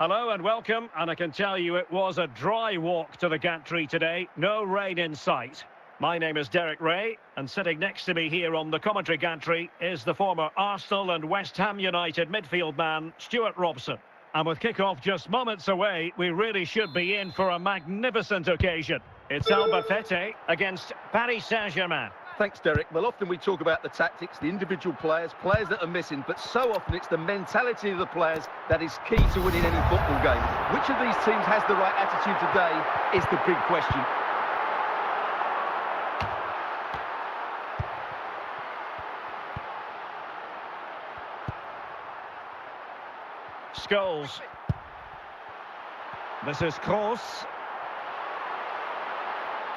Hello and welcome, and I can tell you it was a dry walk to the gantry today, no rain in sight. My name is Derek Ray, and sitting next to me here on the commentary gantry is the former Arsenal and West Ham United midfield man, Stuart Robson. And with kick-off just moments away, we really should be in for a magnificent occasion. It's 𝗪𝗵 against Paris Saint-Germain. Thanks, Derek. Well, often we talk about the tactics, the individual players that are missing, but so often it's the mentality of the players that is key to winning any football game. Which of these teams has the right attitude today is the big question. Scholes. This is Kroos.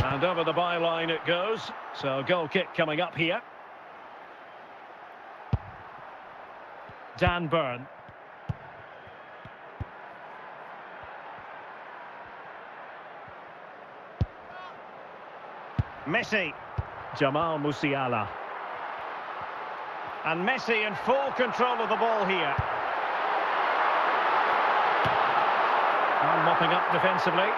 And over the byline it goes. So goal kick coming up here. Dan Burn. Messi. Jamal Musiala. And Messi in full control of the ball here. And mopping up defensively.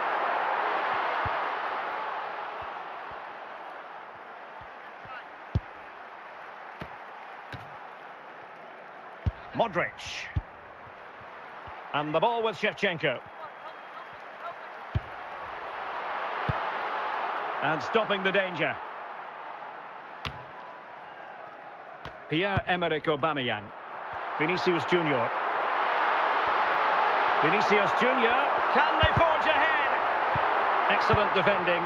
Modric. And the ball with 𝗪𝗪. And stopping the danger. Pierre-Emerick Aubameyang. Vinicius Junior. Vinicius Junior. Can they forge ahead? Excellent defending.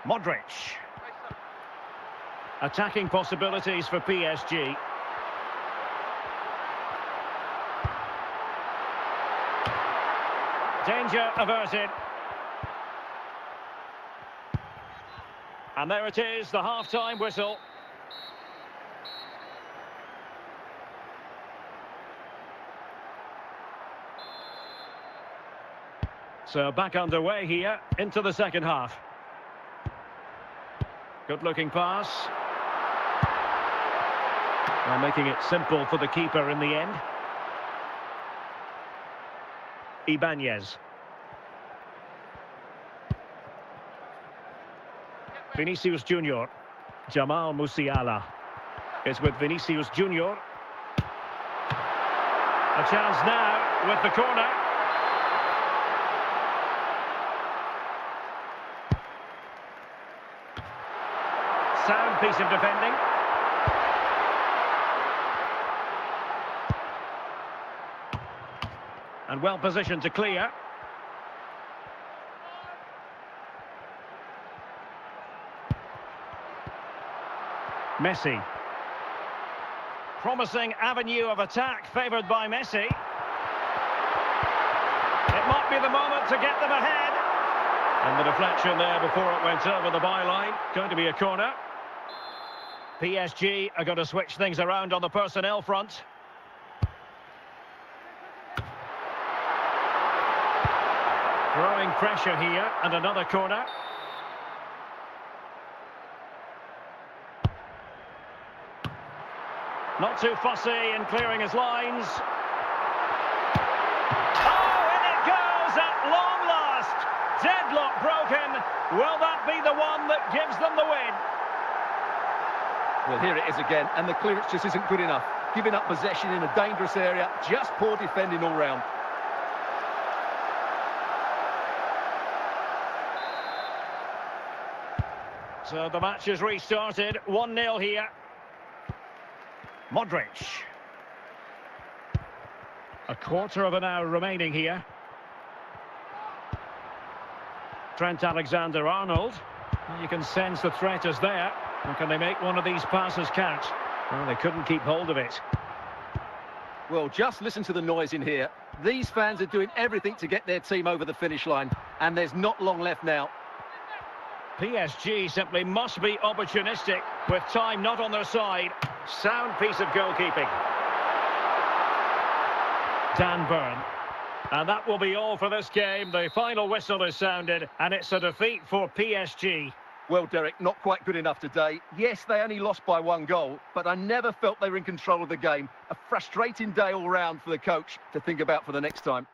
Modric. Attacking possibilities for PSG. Danger averted. And there it is, the half-time whistle. So back underway here, into the second half. Good-looking pass. Well, making it simple for the keeper in the end. Ibanez. Vinicius Junior. Jamal Musiala is with Vinicius Junior. A chance now with the corner. Sound piece of defending. And well positioned to clear. Messi. Promising avenue of attack favoured by Messi. It might be the moment to get them ahead. And the deflection there before it went over the byline. Going to be a corner. PSG are going to switch things around on the personnel front. Growing pressure here, and another corner. Not too fussy in clearing his lines. Oh, and it goes at long last. Deadlock broken. Will that be the one that gives them the win? Well, here it is again, and the clearance just isn't good enough. Giving up possession in a dangerous area, just poor defending all round. So the match is restarted, 1-0 here. Modric. A quarter of an hour remaining here. Trent Alexander-Arnold. You can sense the threat is there. And can they make one of these passes count? Well, they couldn't keep hold of it. Well, just listen to the noise in here. These fans are doing everything to get their team over the finish line, and there's not long left now. PSG simply must be opportunistic with time not on their side. Sound piece of goalkeeping. Dan Burn. And that will be all for this game. The final whistle is sounded, and it's a defeat for PSG. Well, Derek, not quite good enough today. Yes, they only lost by 1 goal, but I never felt they were in control of the game. A frustrating day all round for the coach to think about for the next time.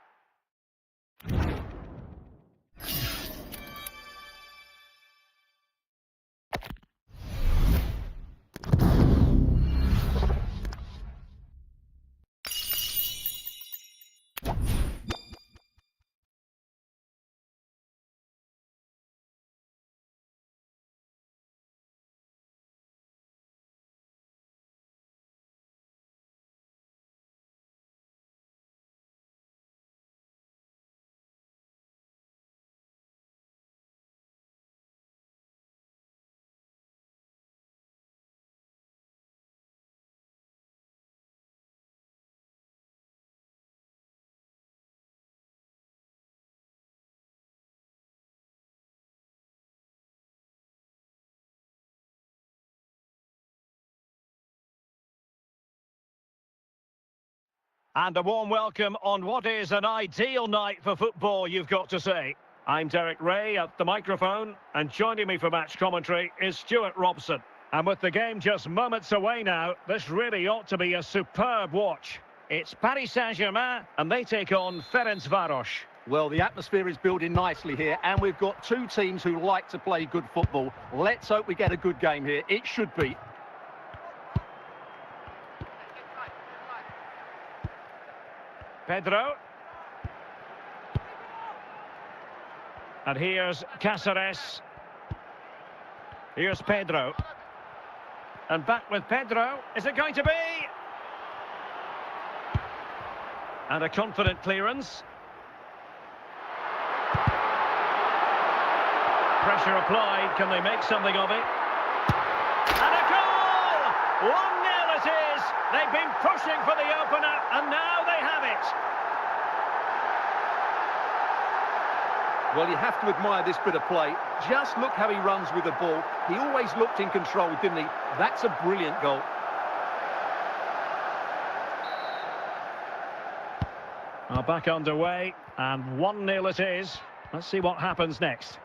And a warm welcome on what is an ideal night for football, you've got to say. I'm Derek Ray at the microphone, and joining me for match commentary is Stuart Robson. And with the game just moments away now, this really ought to be a superb watch. It's Paris Saint-Germain, and they take on Ferencváros. Well, the atmosphere is building nicely here, and we've got two teams who like to play good football. Let's hope we get a good game here. It should be. Pedro. And here's Cáceres. Here's Pedro. And back with Pedro. Is it going to be? And a confident clearance. Pressure applied. Can they make something of it? And a goal! 1-0 it is. They've been pushing for the opener, and now they have it. Well, you have to admire this bit of play. Just look how he runs with the ball. He always looked in control, didn't he? That's a brilliant goal. Are back underway, and 1-0 it is. Let's see what happens next.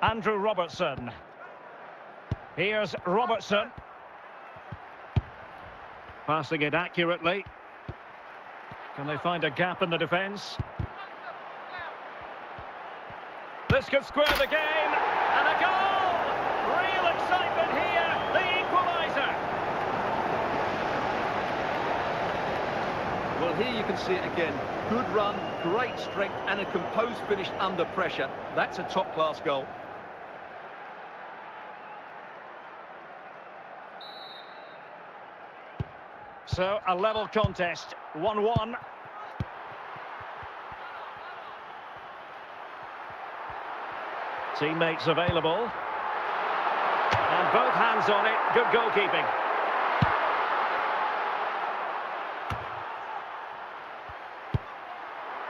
Andrew Robertson. Here's Robertson. Passing it accurately. Can they find a gap in the defence? This could square the game, and a goal! Real excitement here, the equaliser. Well, here you can see it again. Good run, great strength, and a composed finish under pressure. That's a top-class goal. So, a level contest, 1-1. Teammates available. And both hands on it. Good goalkeeping.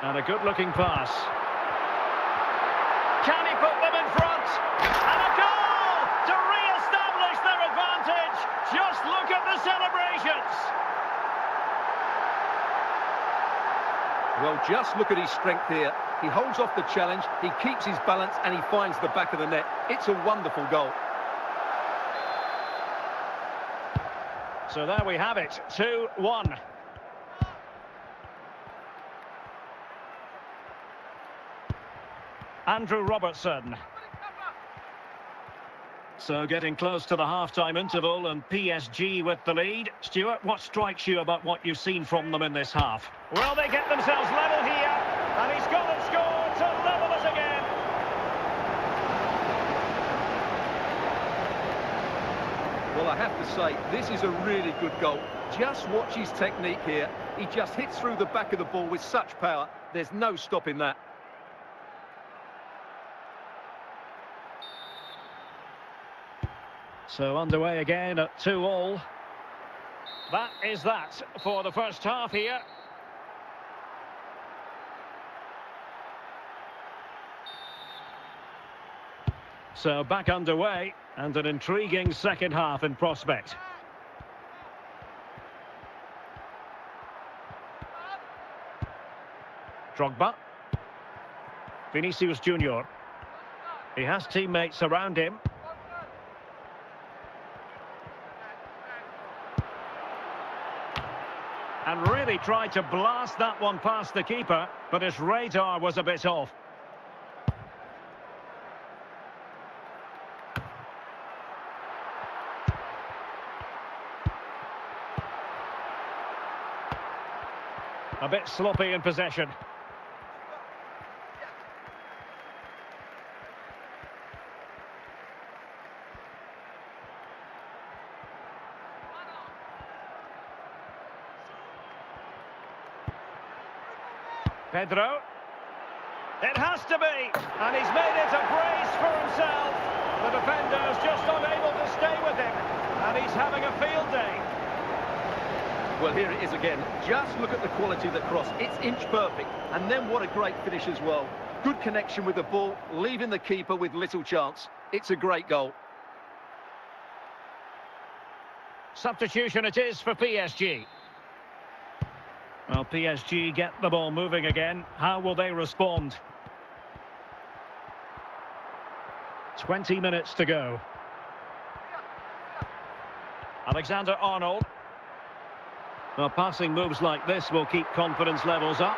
And a good-looking pass. Can he put them in front? And a goal to re-establish their advantage. Just look at the celebrations. Well, just look at his strength here. He holds off the challenge, he keeps his balance, and he finds the back of the net. It's a wonderful goal. So there we have it, 2-1. Andrew Robertson. So getting close to the half-time interval, and PSG with the lead. Stuart, what strikes you about what you've seen from them in this half? Well, they get themselves level here, and he's gone and scored to level it again. Well, I have to say, this is a really good goal. Just watch his technique here. He just hits through the back of the ball with such power. There's no stopping that. So underway again at 2-2. That is that for the first half here. So back underway, and an intriguing second half in prospect. Drogba. Vinicius Junior. He has teammates around him. And really tried to blast that one past the keeper, but his radar was a bit off. A bit sloppy in possession. Pedro. It has to be, and he's made it a brace for himself. The defender's just unable to stay with him, and he's having a field day. Well, here it is again. Just look at the quality of the cross. It's inch perfect, and then what a great finish as well. Good connection with the ball, leaving the keeper with little chance. It's a great goal. Substitution it is for PSG. Well, PSG get the ball moving again. How will they respond? 20 minutes to go. Alexander-Arnold. Well, passing moves like this will keep confidence levels up.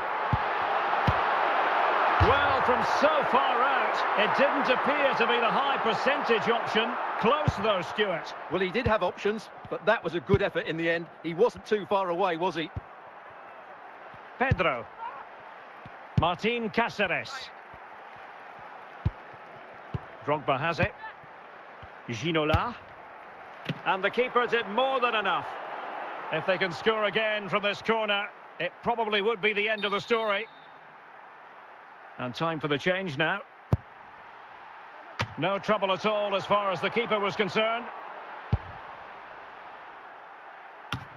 Well, from so far out, it didn't appear to be the high percentage option. Close though, Stuart. Well, he did have options, but that was a good effort in the end. He wasn't too far away, was he? Pedro. Martín Cáceres. Drogba has it. Ginola. And the keeper did more than enough. If they can score again from this corner, it probably would be the end of the story. And time for the change now. No trouble at all as far as the keeper was concerned.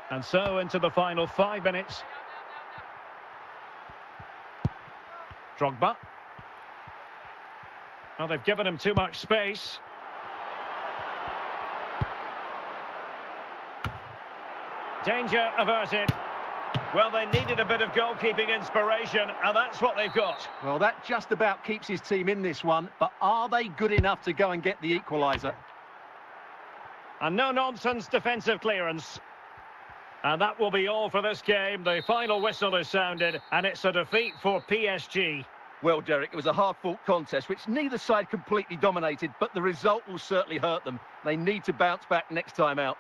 And so into the final 5 minutes. Drogba. Well, they've given him too much space. Danger averted. Well, they needed a bit of goalkeeping inspiration, and that's what they've got. Well, that just about keeps his team in this one, but are they good enough to go and get the equaliser? And no-nonsense defensive clearance. And that will be all for this game. The final whistle is sounded, and it's a defeat for PSG. Well, Derek, it was a hard-fought contest, which neither side completely dominated, but the result will certainly hurt them. They need to bounce back next time out.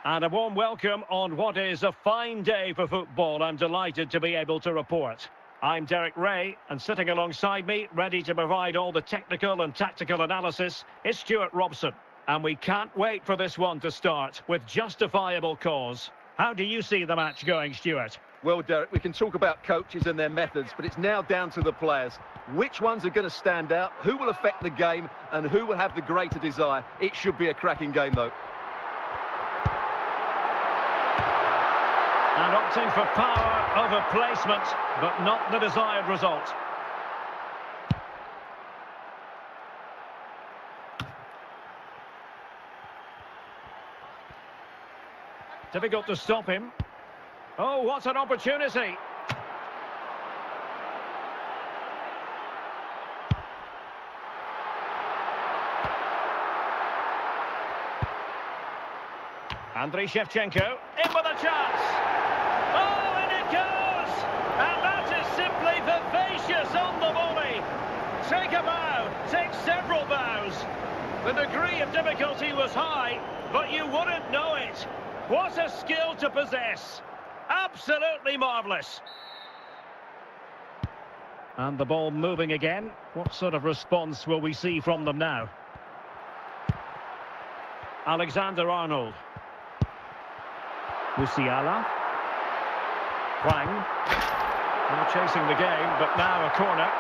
And a warm welcome on what is a fine day for football. I'm delighted to be able to report. I'm Derek Ray, and sitting alongside me, ready to provide all the technical and tactical analysis, is Stuart Robson. And we can't wait for this one to start with justifiable cause. How do you see the match going, Stuart? Well, Derek, we can talk about coaches and their methods, but it's now down to the players. Which ones are going to stand out, who will affect the game, and who will have the greater desire? It should be a cracking game, though. And opting for power over placement, but not the desired result. Difficult to stop him. Oh, what an opportunity! 𝗪𝗿𝗂𝗪𝗿∫ in with a chance! Oh, and it goes! And that is simply vivacious on the volley. Take a bow, take several bows. The degree of difficulty was high, but you wouldn't know it. What a skill to possess. Absolutely marvellous. And the ball moving again. What sort of response will we see from them now? Alexander-Arnold. Musiala. Hwang. Now chasing the game, but now a corner.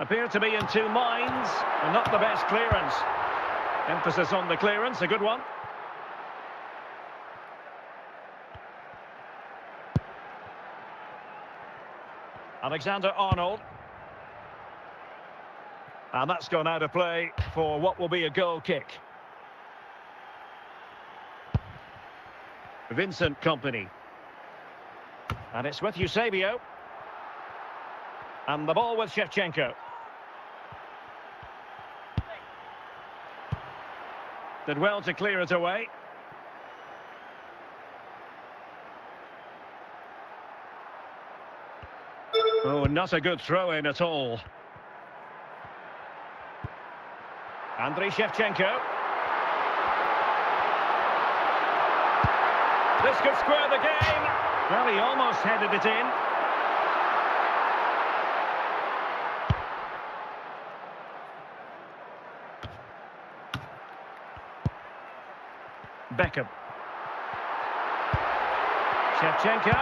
Appear to be in two minds, and not the best clearance. Emphasis on the clearance, a good one. Alexander-Arnold. And that's gone out of play for what will be a goal kick. Vincent Kompany. And it's with Eusebio. And the ball with Shevchenko. Did well to clear it away. Oh, not a good throw-in at all. Andriy Shevchenko. This could square the game. Well, he almost headed it in. Beckham. Shevchenko.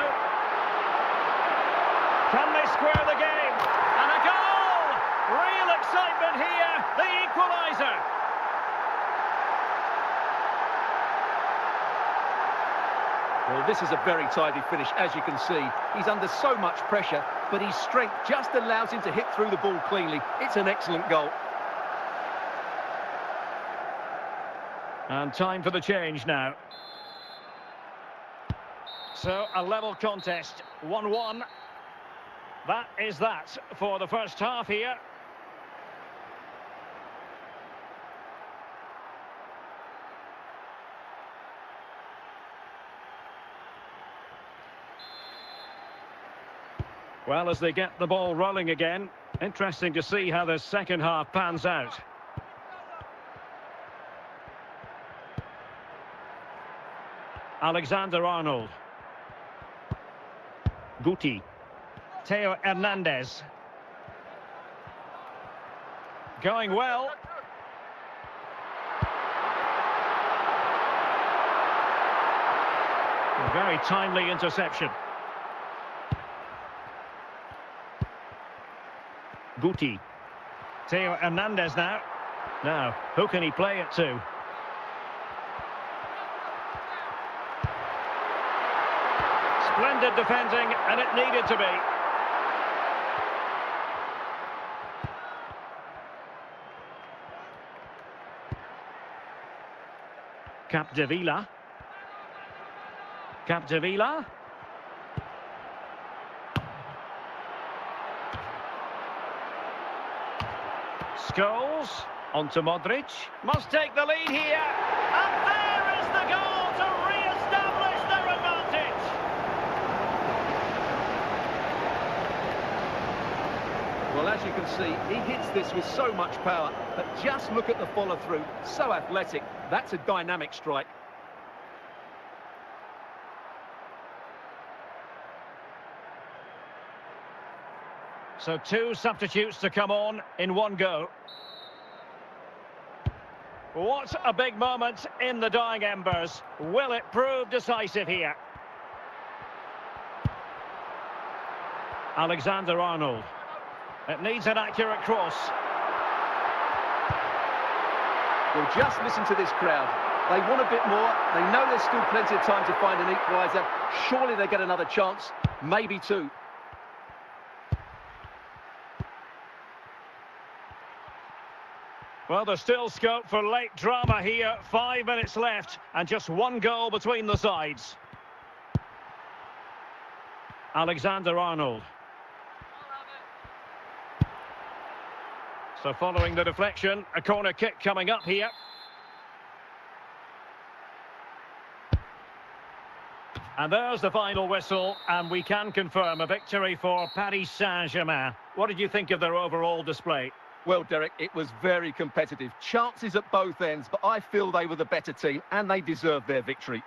Can they square the game? And a goal! Real excitement here, the equaliser. Well, this is a very tidy finish, as you can see. He's under so much pressure, but his strength just allows him to hit through the ball cleanly. It's an excellent goal. And time for the change now. So, a level contest, 1-1. That is that for the first half here. Well, as they get the ball rolling again, interesting to see how the second half pans out. Alexander-Arnold. Guti. Theo Hernandez. Going well. A very timely interception. Guti. Theo Hernandez now. Now, who can he play it to? Splendid defending, and it needed to be. 𝗃𝗏𝗂𝗂𝗪. 𝗃𝗏𝗂𝗂𝗪. Scholes, onto Modric. Must take the lead here. And there is the goal to re-establish their advantage. Well, as you can see, he hits this with so much power, but just look at the follow-through. So athletic. That's a dynamic strike. So two substitutes to come on in one go. What a big moment in the dying embers. Will it prove decisive here? Alexander-Arnold. It needs an accurate cross. Well, just listen to this crowd. They want a bit more. They know there's still plenty of time to find an equaliser. Surely they get another chance, maybe two. Well, there's still scope for late drama here. 5 minutes left and just one goal between the sides. Alexander-Arnold. So following the deflection, a corner kick coming up here. And there's the final whistle, and we can confirm a victory for Paris Saint-Germain. What did you think of their overall display? Well, Derek, it was very competitive. Chances at both ends, but I feel they were the better team, and they deserved their victory.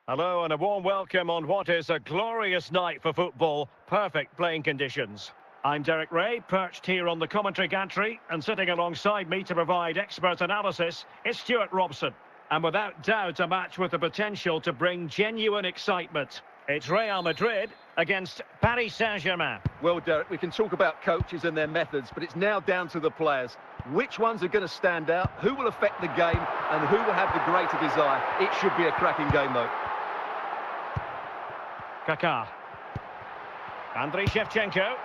Hello and a warm welcome on what is a glorious night for football. Perfect playing conditions. I'm Derek Ray, perched here on the commentary gantry, and sitting alongside me to provide expert analysis is Stuart Robson. And without doubt, a match with the potential to bring genuine excitement. It's Real Madrid against Paris Saint-Germain. Well, Derek, we can talk about coaches and their methods, but it's now down to the players. Which ones are going to stand out, who will affect the game, and who will have the greater desire? It should be a cracking game, though. 𝗂𝗏. 𝗪𝗍𝗂.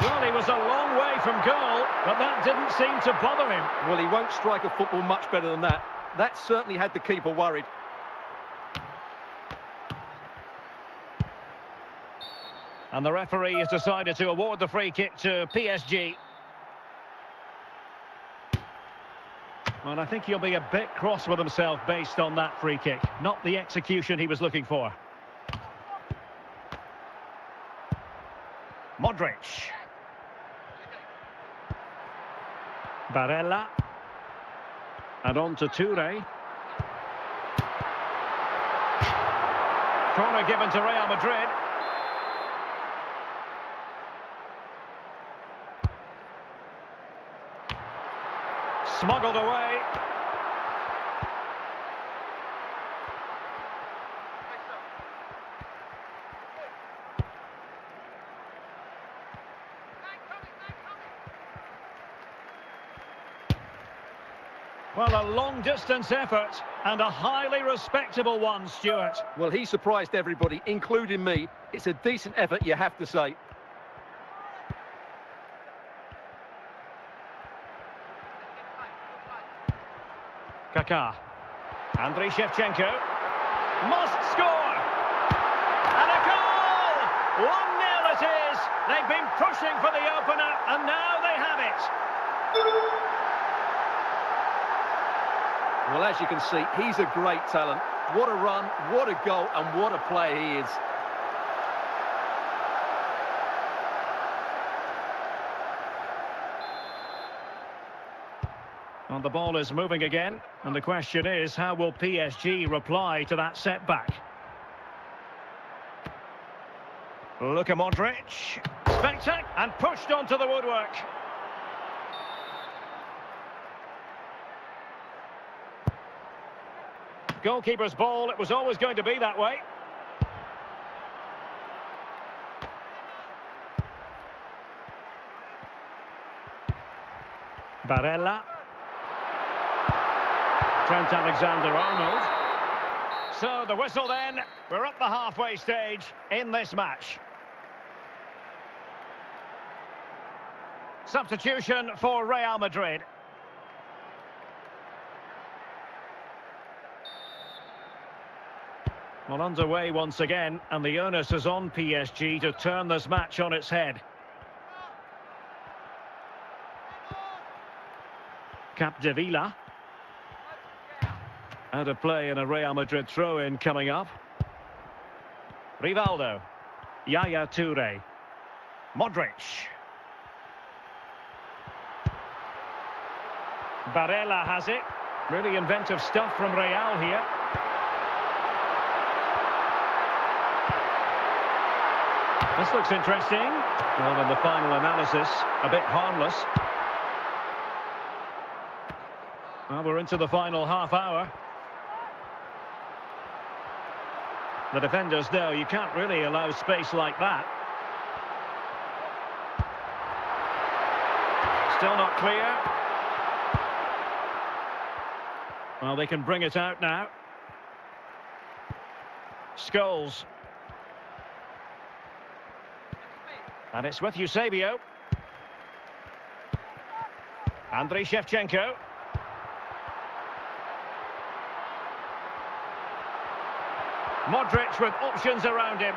Well, he was a long way from goal, but that didn't seem to bother him. Well, he won't strike a football much better than that. That certainly had the keeper worried. And the referee has decided to award the free kick to PSG. Well, I think he'll be a bit cross with himself based on that free kick. Not the execution he was looking for. Modric. Barella. And on to Touré. Corner given to Real Madrid. Smuggled away. Well, a long-distance effort and a highly respectable one, Stuart. Well, he surprised everybody, including me. It's a decent effort, you have to say. 𝗂𝗏. 𝗪𝗍𝗂. Must score! And a goal! 1-0 it is! They've been pushing for the opener, and now they have it. Well, as you can see, he's a great talent. What a run, what a goal, and what a player he is. And the ball is moving again, and the question is, how will PSG reply to that setback? Luka Modric. Spectac, and pushed onto the woodwork. Goalkeeper's ball, it was always going to be that way. Barella. Trent Alexander-Arnold. So the whistle then, we're at the halfway stage in this match. Substitution for Real Madrid. Well, underway once again, and the onus is on PSG to turn this match on its head. 𝗃𝗏. Out of play and a Real Madrid throw-in coming up. Rivaldo. Yaya Touré. Modric. Barella has it. Really inventive stuff from Real here. This looks interesting. Well, in the final analysis, a bit harmless. Well, we're into the final half hour. The defenders know you can't really allow space like that. Still not clear. Well, they can bring it out now. Scholes. And it's with Eusebio. 𝗪𝗍𝗂. Modric with options around him.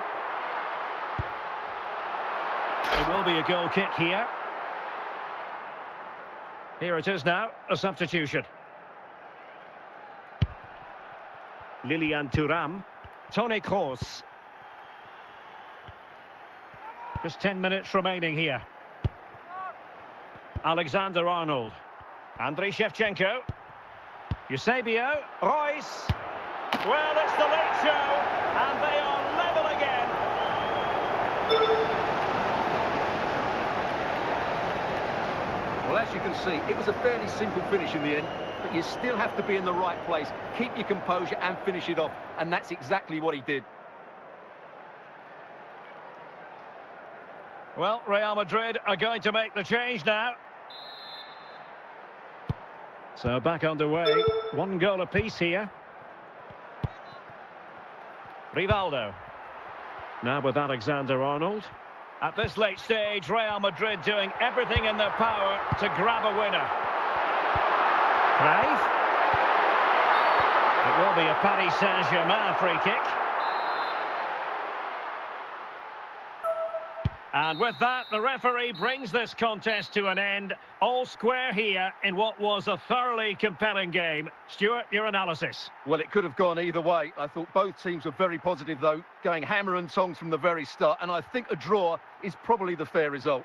It will be a goal kick here. Here it is now, a substitution. Lilian Thuram. Toni Kroos. Just 10 minutes remaining here. Alexander-Arnold. 𝗪𝗍𝗂. Eusebio. Royce. Well, it's the late show, and they are level again. Well, as you can see, it was a fairly simple finish in the end, but you still have to be in the right place, keep your composure and finish it off, and that's exactly what he did. Well, Real Madrid are going to make the change now. So back underway, 1 goal apiece here. Rivaldo. Now with Alexander-Arnold. At this late stage, Real Madrid doing everything in their power to grab a winner. Cruyff. It will be a Paris Saint-Germain free kick. And with that, the referee brings this contest to an end. All square here in what was a thoroughly compelling game. Stuart, your analysis? Well, it could have gone either way. I thought both teams were very positive, though, going hammer and tongs from the very start. And I think a draw is probably the fair result.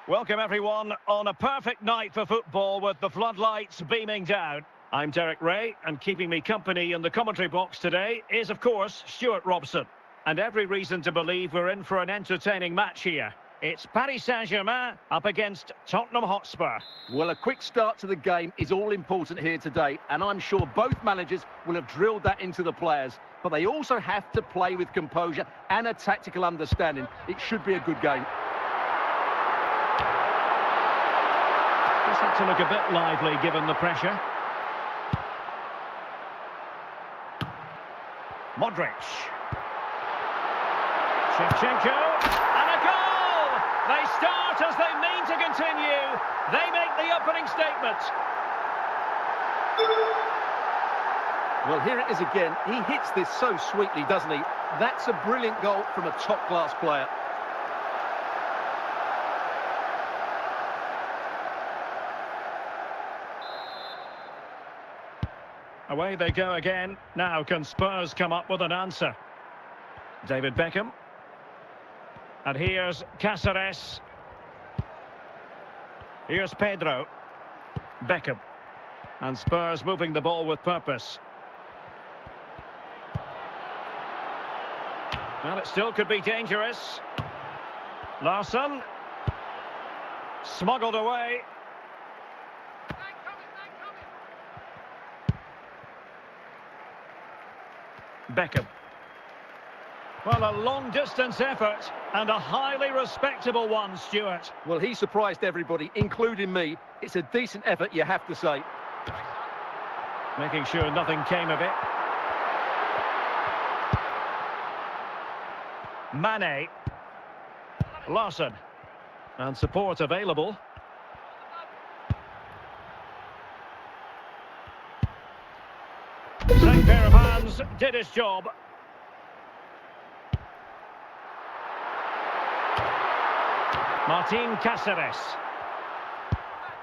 Welcome everyone on a perfect night for football with the floodlights beaming down. I'm Derek Ray, and keeping me company in the commentary box today is, of course, Stuart Robson. And every reason to believe we're in for an entertaining match here. It's Paris Saint-Germain up against Tottenham Hotspur. Well, a quick start to the game is all important here today, and I'm sure both managers will have drilled that into the players. But they also have to play with composure and a tactical understanding. It should be a good game. Just had to look a bit lively given the pressure. Modric. 𝗏𝗏𝗂𝗏, and a goal! They start as they mean to continue. They make the opening statement. Well, here it is again. He hits this so sweetly, doesn't he? That's a brilliant goal from a top-class player. Away they go again. Now can Spurs come up with an answer? David Beckham. And here's Cáceres. Here's Pedro. Beckham. And Spurs moving the ball with purpose. Well, it still could be dangerous. Larsson. Smuggled away. Beckham. Well, a long-distance effort and a highly respectable one, Stuart. Well, he surprised everybody, including me. It's a decent effort, you have to say. Making sure nothing came of it. Mane. Larsson. And support available. Same pair of hands did his job. Martín Cáceres.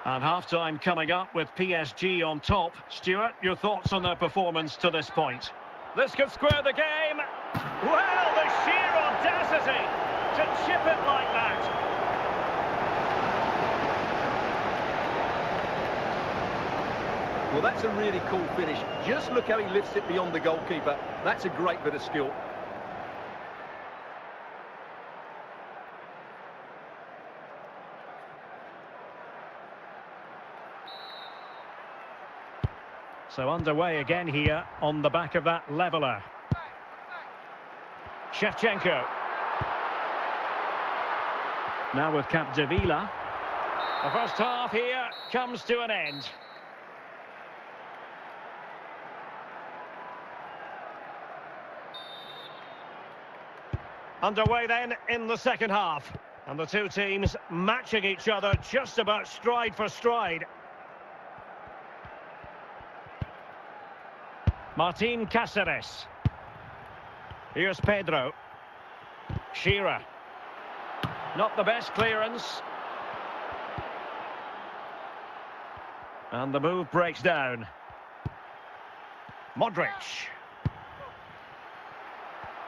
And half-time coming up with PSG on top. Stuart, your thoughts on their performance to this point? This could square the game. Well, the sheer audacity to chip it like that. Well, that's a really cool finish. Just look how he lifts it beyond the goalkeeper. That's a great bit of skill. So underway again here on the back of that leveller. Shevchenko. Now with Capdevila. The first half here comes to an end. Underway then in the second half. And the two teams matching each other just about stride for stride. Martín Cáceres. Here's Pedro. Shearer. Not the best clearance. And the move breaks down. Modric.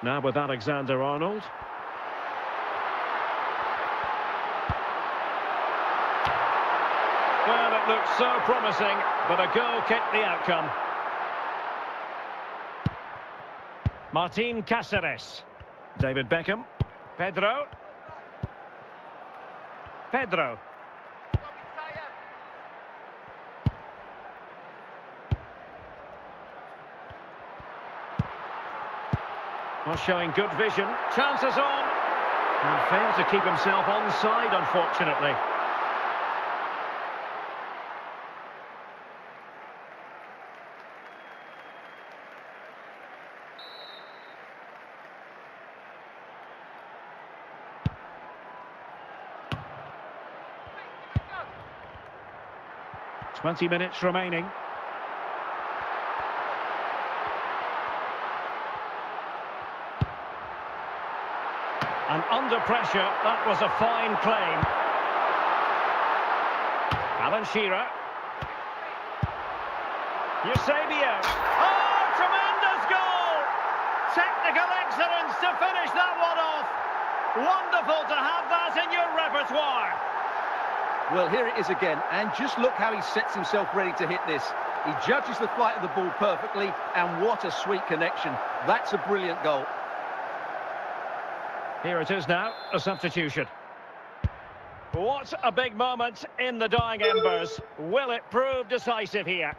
Now with Alexander-Arnold. Well, it looked so promising, but a goal kicked the outcome. Martín Cáceres. David Beckham. Pedro. Pedro. Well, showing good vision. Chances on. And failed to keep himself onside, unfortunately. Twenty minutes remaining. And under pressure, that was a fine claim. Alan Shearer. 𝗖𝗎𝗄𝗏. Oh, tremendous goal! Technical excellence to finish that one off. Wonderful to have that in your repertoire. Well, here it is again, and just look how he sets himself ready to hit this. He judges the flight of the ball perfectly, and what a sweet connection. That's a brilliant goal. Here it is now, a substitution. What a big moment in the dying embers. Will it prove decisive here?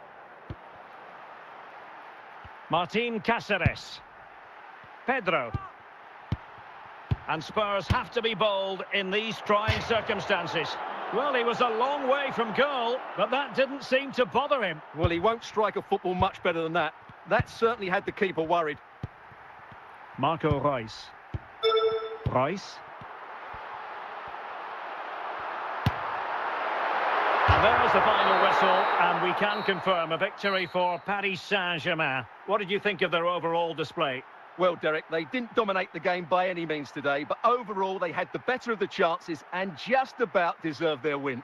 Martín Cáceres. Pedro. And Spurs have to be bold in these trying circumstances. Well, he was a long way from goal, but that didn't seem to bother him. Well, he won't strike a football much better than that. That certainly had the keeper worried. Marco Reus. Reus. And there's the final whistle, and we can confirm a victory for Paris Saint-Germain. What did you think of their overall display? Well, Derek, they didn't dominate the game by any means today, but overall they had the better of the chances and just about deserved their win.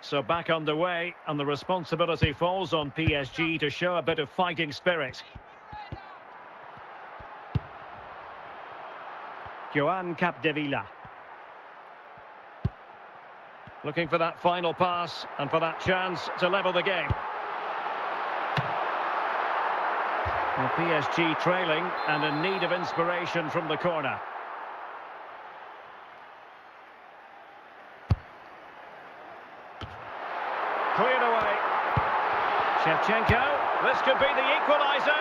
So back underway, and the responsibility falls on PSG to show a bit of fighting spirit. 𝗃𝗏-𝗂𝗽. Looking for that final pass and for that chance to level the game. Well, PSG trailing and in need of inspiration from the corner. Cleared away. Shevchenko, this could be the equaliser.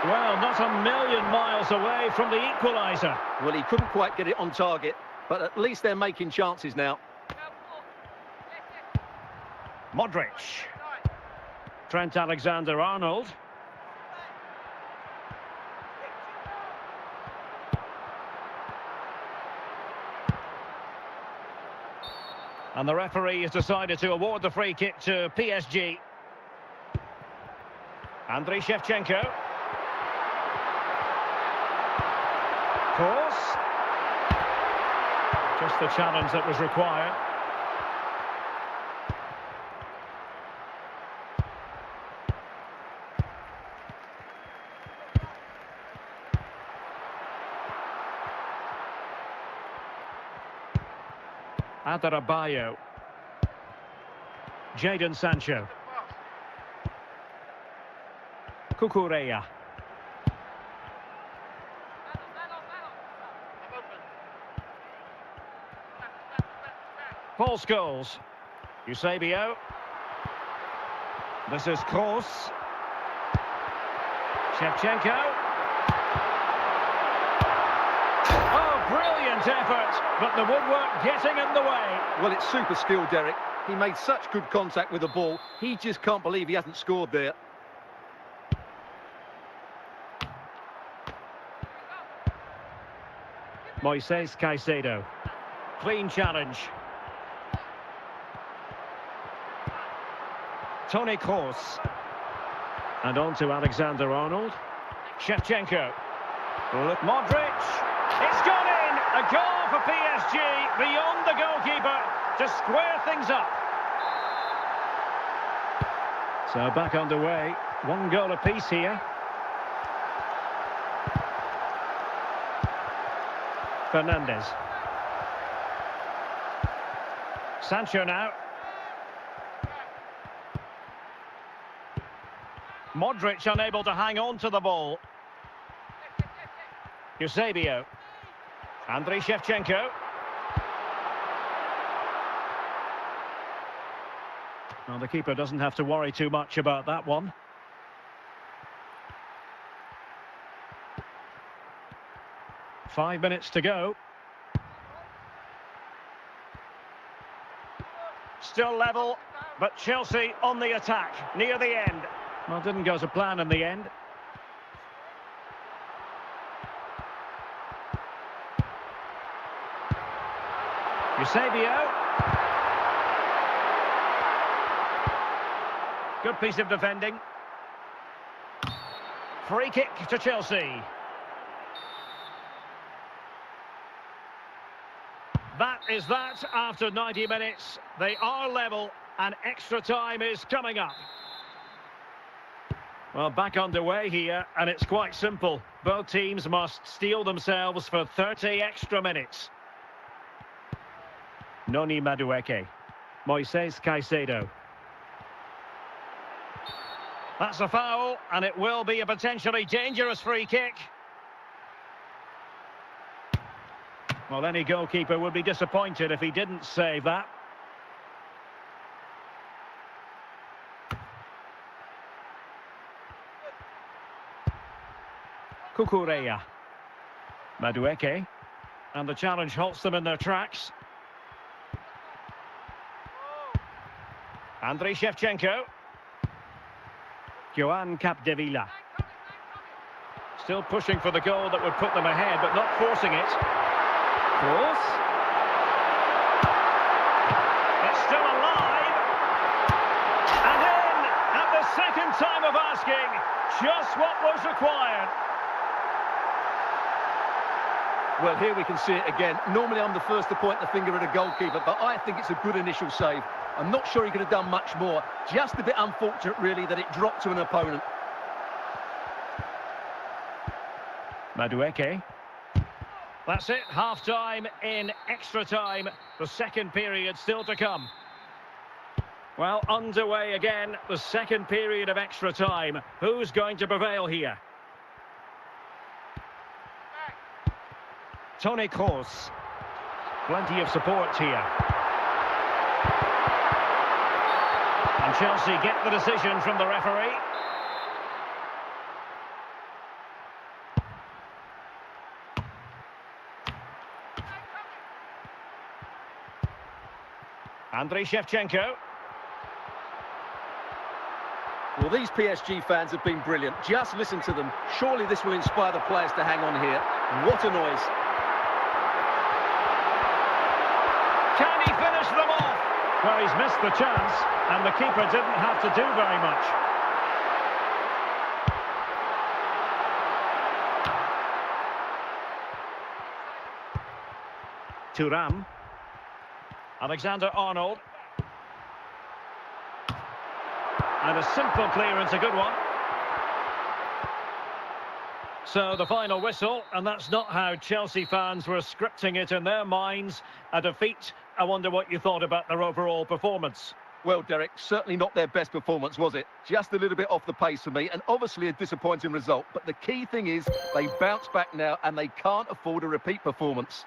Well, not a million miles away from the equaliser. Well, he couldn't quite get it on target, but at least they're making chances now. Modric. Trent Alexander-Arnold. And the referee has decided to award the free kick to PSG. Andriy Shevchenko. Course. Just the challenge that was required. Adarabioyo. Jadon Sancho. Cucurella. Paul Scholes. 𝗖𝗄𝗄. This is Kroos. Shevchenko. Oh, brilliant effort, but the woodwork getting in the way. Well, it's super skill, Derek. He made such good contact with the ball. He just can't believe he hasn't scored there. Moises Caicedo. Clean challenge. Toni Kroos. And on to Alexander-Arnold. Shevchenko. Look, Modric. It's gone in! A goal for PSG beyond the goalkeeper to square things up. So back underway. 1 goal apiece here. Fernandes. Sancho now. Modric unable to hang on to the ball. 𝗂𝗄𝗄. Andriy Shevchenko. Well, the keeper doesn't have to worry too much about that one. Five minutes to go. Still level, but Chelsea on the attack near the end. Well, it didn't go to plan in the end. 𝗂𝗄𝗄. Good piece of defending. Free kick to Chelsea. That is that after 90 minutes. They are level and extra time is coming up. Well, back underway here, and it's quite simple. Both teams must steel themselves for 30 extra minutes. Noni Madueke. Moises Caicedo. That's a foul, and it will be a potentially dangerous free kick. Well, any goalkeeper would be disappointed if he didn't save that. Cucurella. Madueke. And the challenge halts them in their tracks. Andriy Shevchenko. 𝗂𝗏 Still pushing for the goal that would put them ahead, but not forcing it. Kroos. It's still alive. And in at the second time of asking, just what was required. Well, here we can see it again. Normally I'm the first to point the finger at a goalkeeper, but I think it's a good initial save. I'm not sure he could have done much more. Just a bit unfortunate, really, that it dropped to an opponent. Madueke. That's it, half-time in extra time. The second period still to come. Well, underway again, the second period of extra time. Who's going to prevail here? Toni Kroos. Plenty of support here. And Chelsea get the decision from the referee. Andriy Shevchenko. Well, these PSG fans have been brilliant. Just listen to them. Surely this will inspire the players to hang on here. What a noise. Can he finish them off? Well, he's missed the chance, and the keeper didn't have to do very much. Thuram. Alexander-Arnold. And a simple clearance, a good one. So the final whistle, and that's not how Chelsea fans were scripting it in their minds. A defeat I wonder what you thought about their overall performance. Well, Derek, certainly not their best performance, was it? Just a little bit off the pace for me, and obviously a disappointing result. But the key thing is they bounce back now, and they can't afford a repeat performance.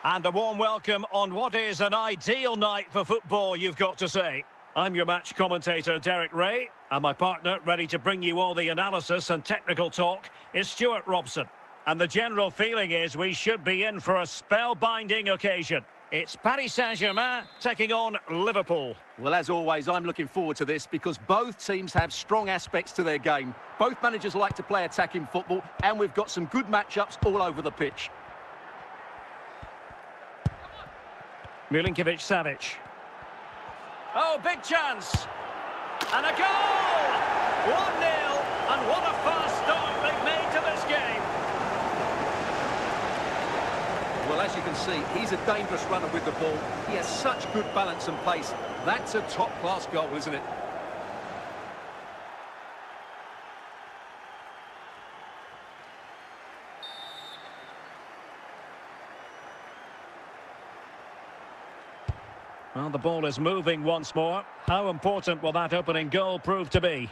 And a warm welcome on what is an ideal night for football, you've got to say. I'm your match commentator, Derek Ray, and my partner, ready to bring you all the analysis and technical talk, is Stuart Robson. And the general feeling is we should be in for a spellbinding occasion. It's Paris Saint-Germain taking on Liverpool. Well, as always, I'm looking forward to this because both teams have strong aspects to their game. Both managers like to play attacking football, and we've got some good matchups all over the pitch. 𝗵𝗵𝗂𝗂𝗪. Oh, big chance. And a goal! 1-0, and what a fast start they've made to this game. Well, as you can see, he's a dangerous runner with the ball. He has such good balance and pace. That's a top-class goal, isn't it? Well, the ball is moving once more. How important will that opening goal prove to be?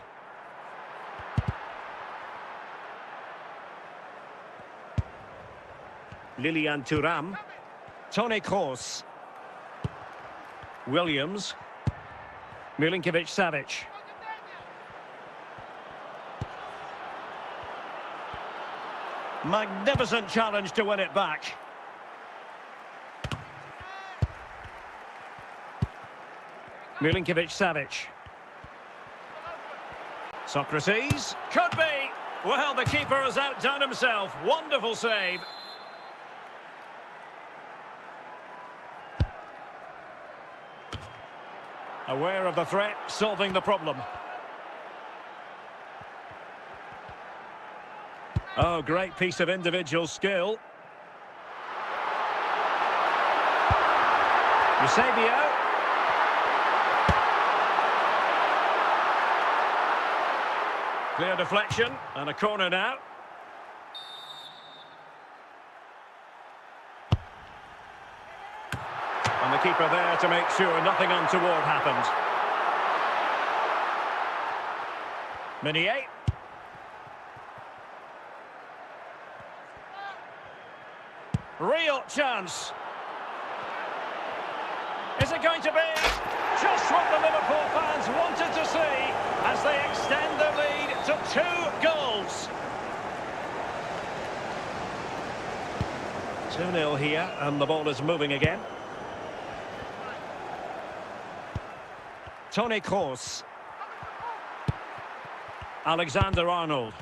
Lilian Thuram. Toni Kroos. Williams. 𝗵𝗵𝗂𝗂𝗪. Magnificent challenge to win it back. 𝗵𝗵𝗂𝗪. Socrates. Could be. Well, the keeper has outdone himself. Wonderful save. Aware of the threat, solving the problem. Oh, great piece of individual skill. Eusebio. Clear deflection, and a corner now. And the keeper there to make sure nothing untoward happened. Meunier. Real chance. Is it going to be? Just what the Liverpool fans wanted to see as they extend their lead to 2 goals. 2-0 here, and the ball is moving again. Toni Kroos. Alexander-Arnold.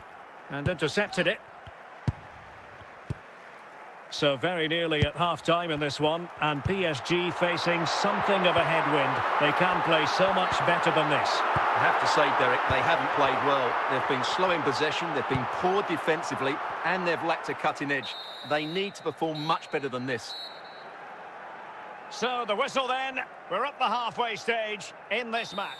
And intercepted it. So very nearly at half-time in this one, and PSG facing something of a headwind. They can play so much better than this. I have to say, Derek, they haven't played well. They've been slow in possession, they've been poor defensively, and they've lacked a cutting edge. They need to perform much better than this. So the whistle then, we're at the halfway stage in this match.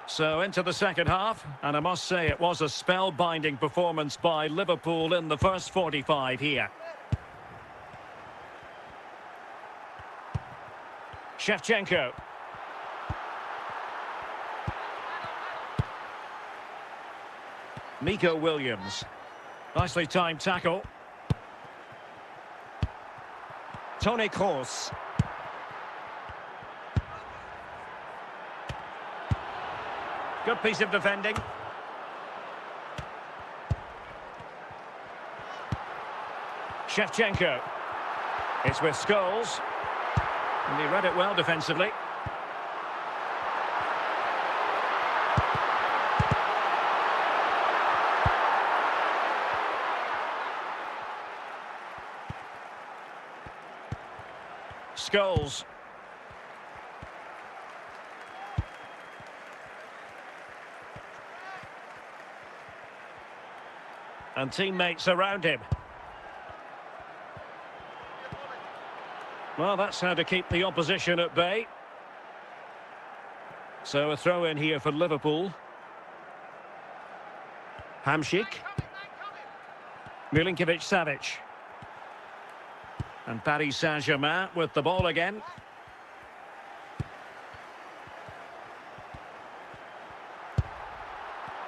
So into the second half, and I must say it was a spellbinding performance by Liverpool in the first 45 here. 𝗏𝗏𝗂𝗏𝗂. Nico Williams. Nicely timed tackle. Toni Kroos. Good piece of defending. 𝗏𝗏𝗂𝗏𝗏. It's with Scholes. And he read it well defensively. Scholes. And teammates around him. Well, that's how to keep the opposition at bay. So a throw in here for Liverpool. Hamšík. 𝗵𝗵𝗂𝗪. And Paris Saint-Germain with the ball again.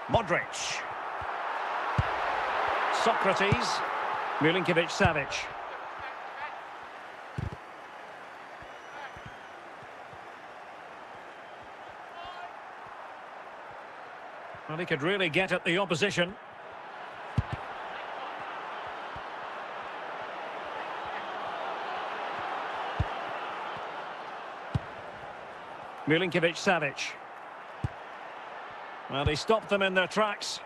Modric. Socrates. 𝗵𝗵𝗂𝗪. Well, he could really get at the opposition. 𝗪𝗵𝗵𝗵𝗵. Well, he stopped them in their tracks.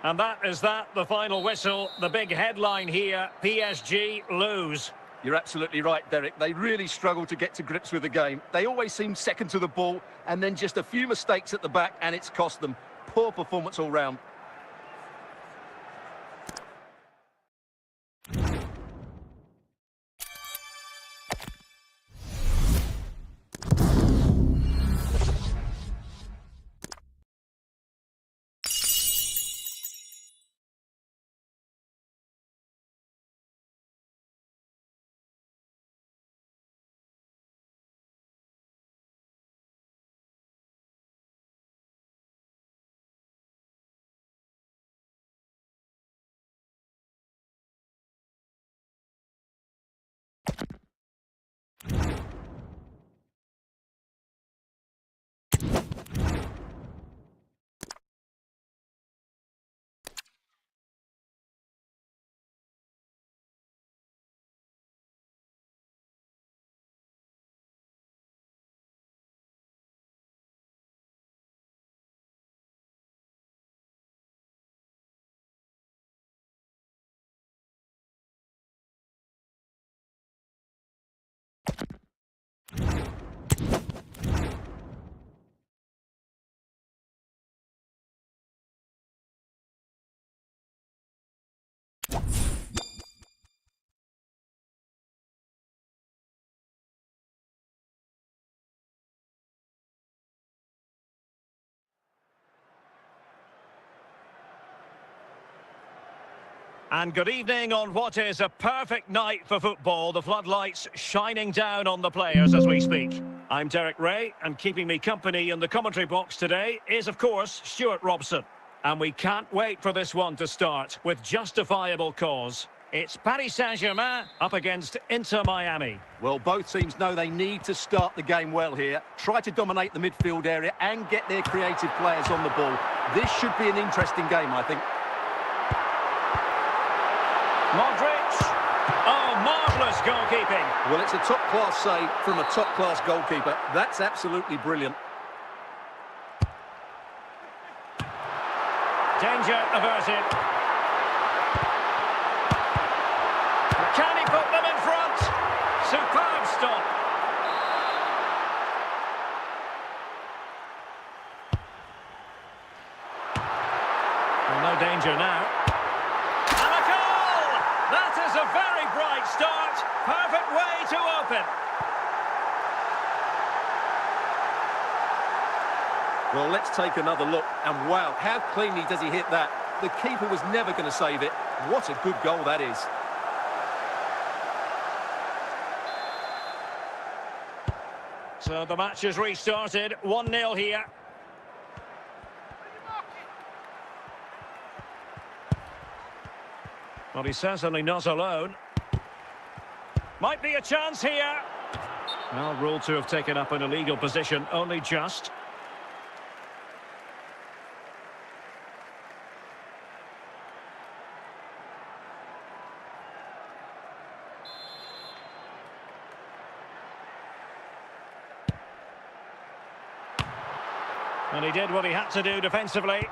And that is that, the final whistle. The big headline here, PSG lose. You're absolutely right, Derek. They really struggle to get to grips with the game. They always seem second to the ball, and then just a few mistakes at the back, and it's cost them. Poor performance all round. And good evening on what is a perfect night for football. The floodlights shining down on the players as we speak. I'm Derek Ray, and keeping me company in the commentary box today is, of course, Stuart Robson. And we can't wait for this one to start with justifiable cause. It's Paris Saint-Germain up against Inter Miami. Well, both teams know they need to start the game well here. Try to dominate the midfield area and get their creative players on the ball. This should be an interesting game, I think. Modric. Oh, marvellous goalkeeping. Well, it's a top-class save from a top-class goalkeeper. That's absolutely brilliant. Danger averted. Can he put them in front? Superb stop. Well, no danger now. And a goal! That is a very bright start. Perfect way to open. Well, let's take another look. And wow, how cleanly does he hit that? The keeper was never going to save it. What a good goal that is. So the match has restarted. 1-0 here. Well, he's certainly not alone. Might be a chance here. Well, ruled to have taken up an illegal position, only just. And he did what he had to do defensively.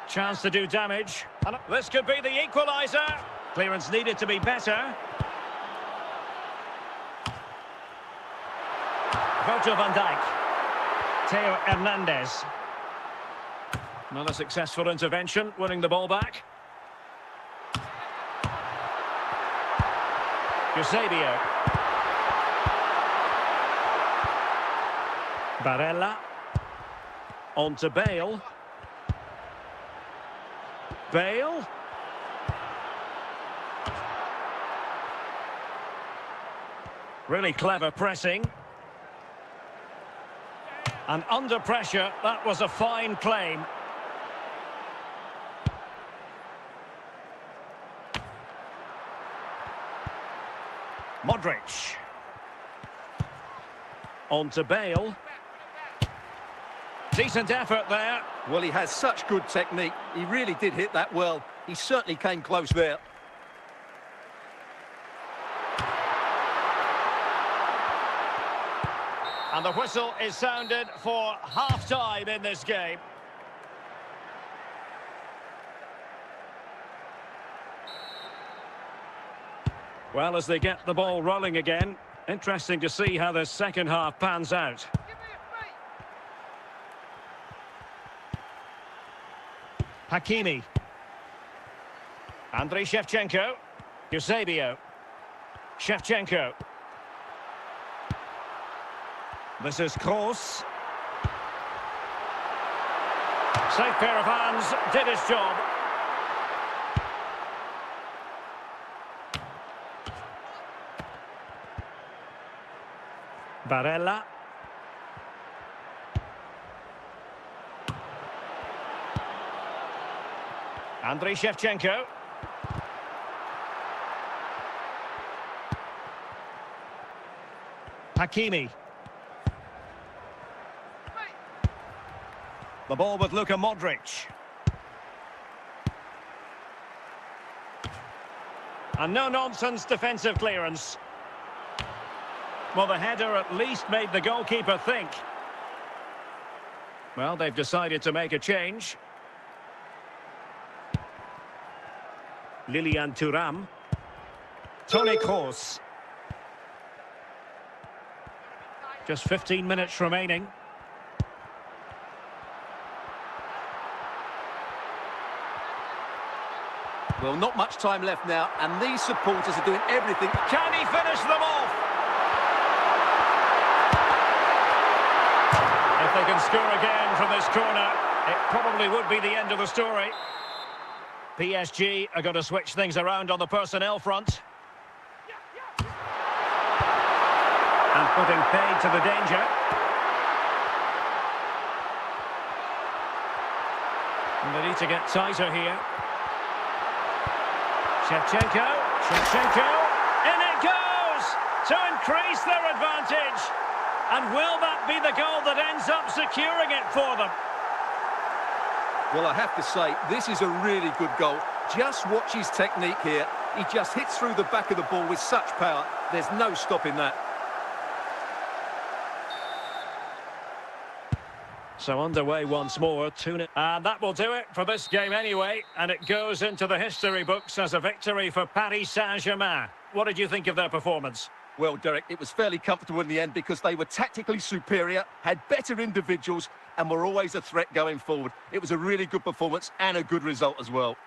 Chance to do damage. And this could be the equaliser. Clearance needed to be better. Virgil van Dijk. Theo Hernandez. Another successful intervention, winning the ball back. Eusebio. Barella. On to Bale. Bale. Really clever pressing. And under pressure, that was a fine claim. Modric. On to Bale. Decent effort there. Well, he has such good technique. He really did hit that well. He certainly came close there. And the whistle is sounded for half-time in this game. Well, as they get the ball rolling again, interesting to see how the second half pans out. Hakimi. 𝗪𝗏𝗂𝗏𝗂. 𝗃𝗶𝗱𝗄. 𝗃𝗏𝗂𝗏. This is Kroos. Safe pair of hands, did his job. Barella. 𝗪𝗏𝗂𝗏𝗂. Hakimi. The ball with Luka Modric. And no-nonsense defensive clearance. Well, the header at least made the goalkeeper think. Well, they've decided to make a change. Lilian Thuram. Toni Kroos. Just 15 minutes remaining. Well, not much time left now, and these supporters are doing everything. Can he finish them off? If they can score again from this corner, it probably would be the end of the story. PSG are going to switch things around on the personnel front. And putting paid to the danger. And they need to get tighter here. 𝗃𝗏𝗂𝗏𝗃𝗏𝗂𝗏, in it goes to increase their advantage. And will that be the goal that ends up securing it for them? Well, I have to say, this is a really good goal. Just watch his technique here. He just hits through the back of the ball with such power. There's no stopping that. So underway once more, 2-0. And that will do it for this game anyway. And it goes into the history books as a victory for Paris Saint-Germain. What did you think of their performance? Well, Derek, it was fairly comfortable in the end because they were tactically superior, had better individuals, and were always a threat going forward. It was a really good performance and a good result as well.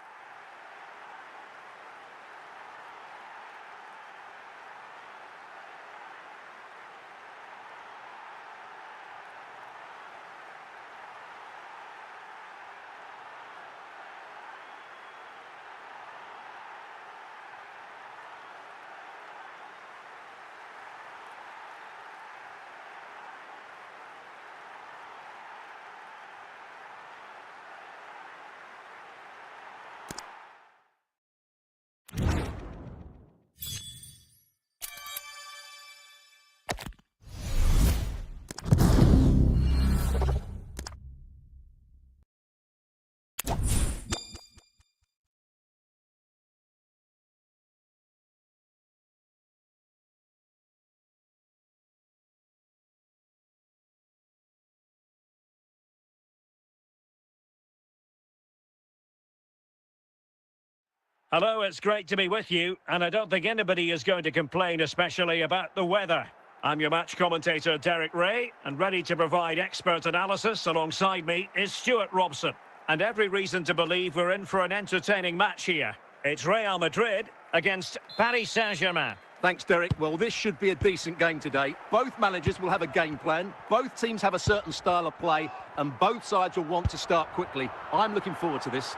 Hello, it's great to be with you, and I don't think anybody is going to complain, especially about the weather. I'm your match commentator, Derek Ray, and ready to provide expert analysis alongside me is Stuart Robson. And every reason to believe we're in for an entertaining match here. It's Real Madrid against Paris Saint-Germain. Thanks, Derek. Well, this should be a decent game today. Both managers will have a game plan. Both teams have a certain style of play, and both sides will want to start quickly. I'm looking forward to this.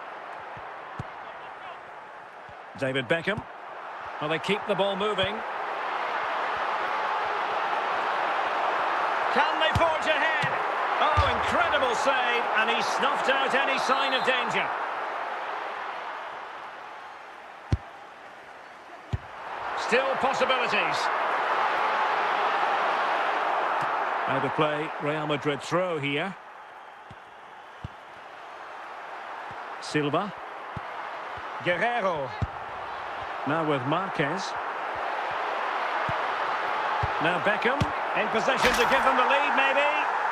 David Beckham. Well, they keep the ball moving. Can they forge ahead? Oh, incredible save, and he snuffed out any sign of danger. Still possibilities. Out of play, Real Madrid throw here. Silva. Guerrero. Now with Marquez. Now Beckham. In possession to give them the lead, maybe.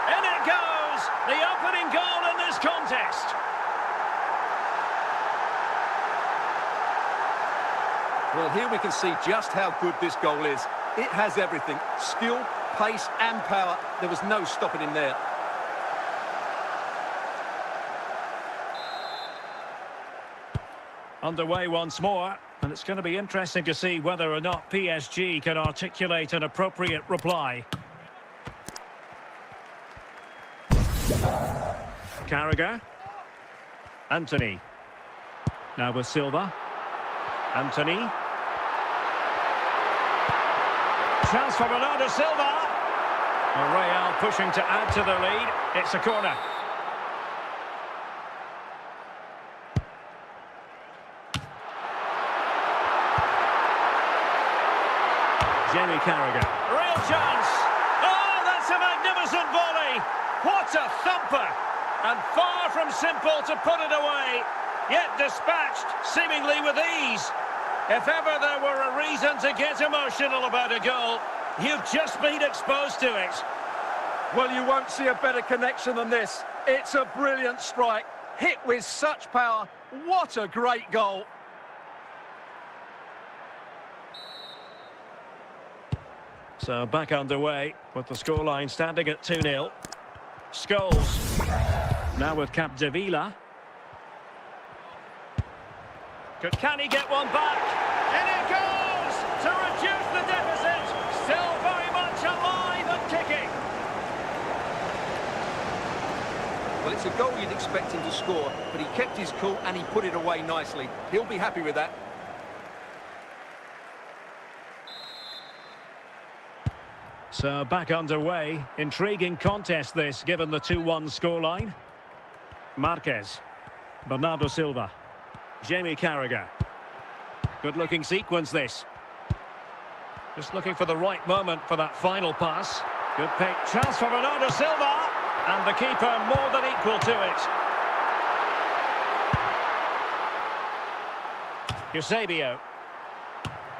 In it goes! The opening goal in this contest. Well, here we can see just how good this goal is. It has everything. Skill, pace and power. There was no stopping him there. Underway once more, and it's going to be interesting to see whether or not PSG can articulate an appropriate reply. Carragher. Anthony. Now with Silva. Anthony. Chance for Bernardo Silva. Real pushing to add to the lead. It's a corner. Jamie Carragher. Real chance. Oh, that's a magnificent volley. What a thumper. And far from simple to put it away. Yet dispatched, seemingly with ease. If ever there were a reason to get emotional about a goal, you've just been exposed to it. Well, you won't see a better connection than this. It's a brilliant strike. Hit with such power. What a great goal. So back underway with the scoreline standing at 2-0. Scholes. Now with 𝗃𝗵𝗂𝗂𝗵𝗁. Can he get one back? In it goes to reduce the deficit. Still very much alive and kicking. Well, it's a goal you'd expect him to score, but he kept his cool and he put it away nicely. He'll be happy with that. So back underway. Intriguing contest this, given the 2-1 scoreline. Marquez. Bernardo Silva. Jamie Carragher. Good-looking sequence, this. Just looking for the right moment for that final pass. Good pick. Chance for Bernardo Silva. And the keeper more than equal to it. 𝗃𝗵𝗂𝗂𝗂𝗃.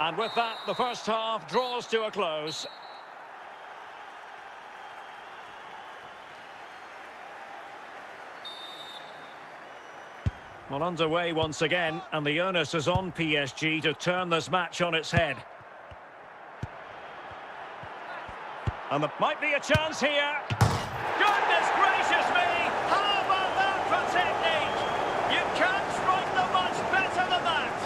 And with that, the first half draws to a close. Well, underway once again, and the onus is on PSG to turn this match on its head. And there might be a chance here. Goodness gracious me! How about that for technique? You can't strike them much better than that.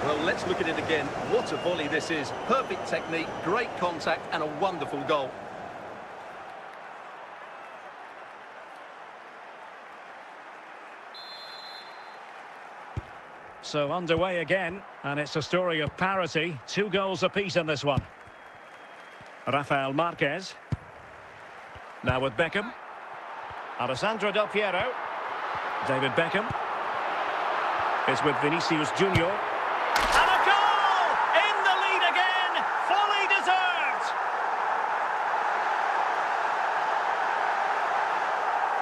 Well, let's look at it again. What a volley this is. Perfect technique, great contact and a wonderful goal. So underway again, and it's a story of parity. 2 goals apiece in this one. Rafael Marquez. Now with Beckham. Alessandro Del Piero. David Beckham. It's with Vinicius Junior. And a goal! In the lead again! Fully deserved!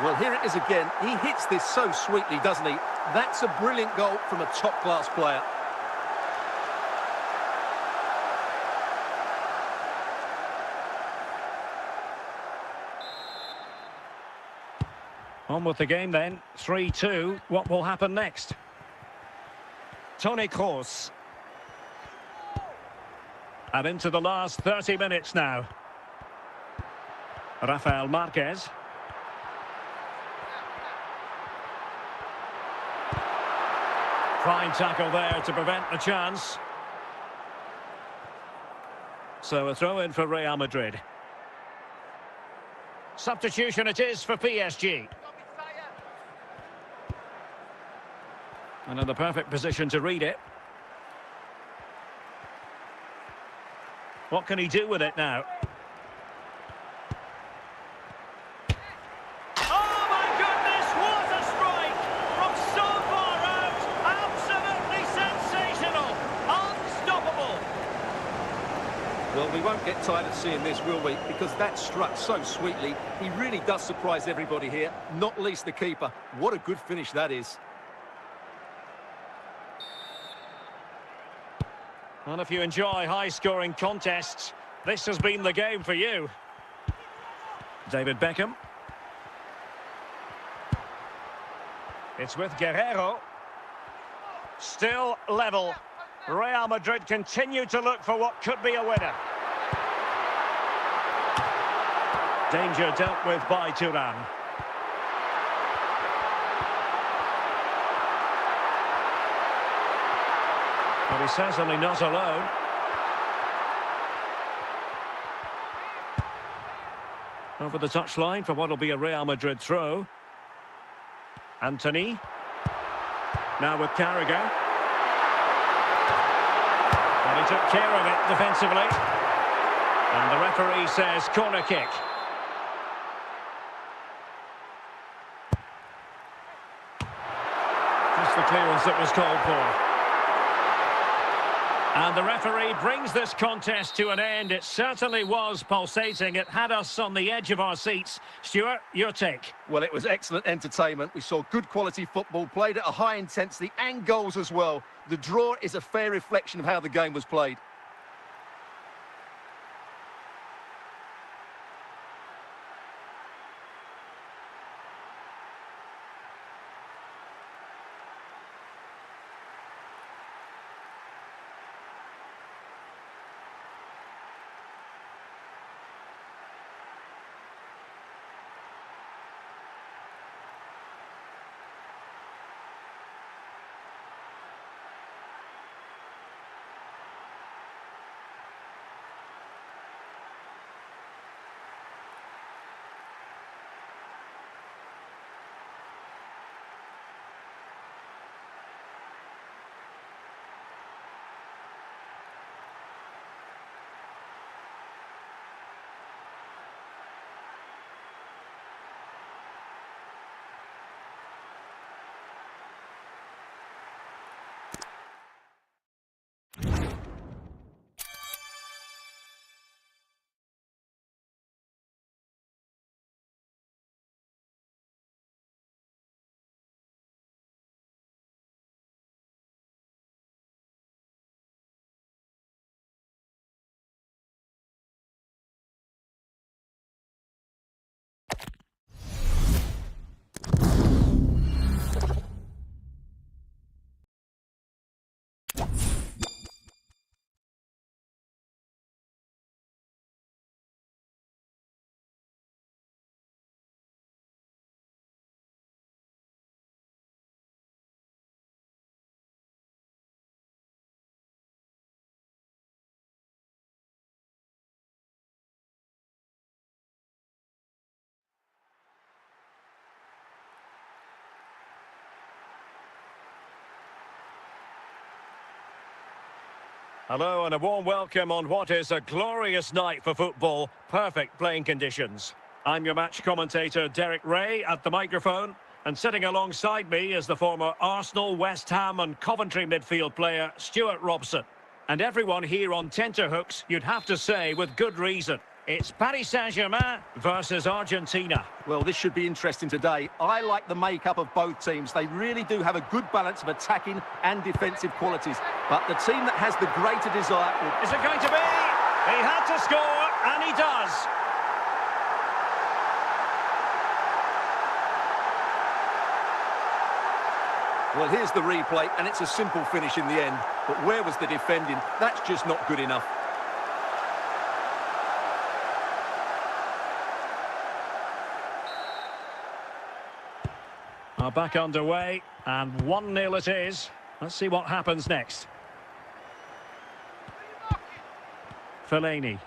Well, here it is again. He hits this so sweetly, doesn't he? That's a brilliant goal from a top-class player. On with the game then. 3-2. What will happen next? Toni Kroos. And into the last 30 minutes now. Rafael Marquez. Fine tackle there to prevent the chance. So a throw in for Real Madrid. Substitution it is for PSG. And in the perfect position to read it. What can he do with it now? Oh my goodness, what a strike! From so far out, absolutely sensational, unstoppable. Well, we won't won't get tired of seeing this, will we? Because that struck so sweetly. He really does surprise everybody here, not least the keeper. What a good finish that is. Well, if you enjoy high-scoring contests, this has been the game for you. David Beckham. It's with Guerrero. Still level. Real Madrid continue to look for what could be a winner. Danger dealt with by Thuram. But he's certainly not alone. Over the touchline for what will be a Real Madrid throw. Anthony. Now with Carragher. And he took care of it defensively. And the referee says corner kick. Just the clearance that was called for. And the referee brings this contest to an end. It certainly was pulsating. It had us on the edge of our seats. Stuart, your take? Well, it was excellent entertainment. We saw good quality football, played at a high intensity and goals as well. The draw is a fair reflection of how the game was played. Hello and a warm welcome on what is a glorious night for football. Perfect playing conditions. I'm your match commentator, Derek Ray, at the microphone. And sitting alongside me is the former Arsenal, West Ham and Coventry midfield player, Stuart Robson. And everyone here on tenterhooks, you'd have to say with good reason. It's Paris Saint-Germain versus Argentina. Well, this should be interesting today. I like the makeup of both teams. They really do have a good balance of attacking and defensive qualities. But the team that has the greater desire... Is it going to be? He had to score, and he does. Well, here's the replay, and it's a simple finish in the end. But where was the defending? That's just not good enough. Are back underway, and 1-0 it is. Let's see what happens next. Fellaini.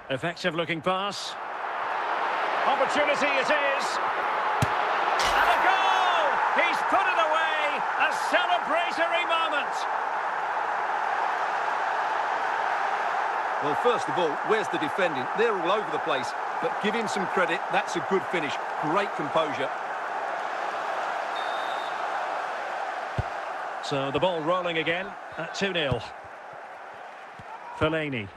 Effective looking pass. Opportunity it is. And a goal! He's put it away! A celebratory moment! Well, first of all, where's the defending? They're all over the place. But give him some credit, that's a good finish. Great composure. So the ball rolling again at 2-0. Fellaini.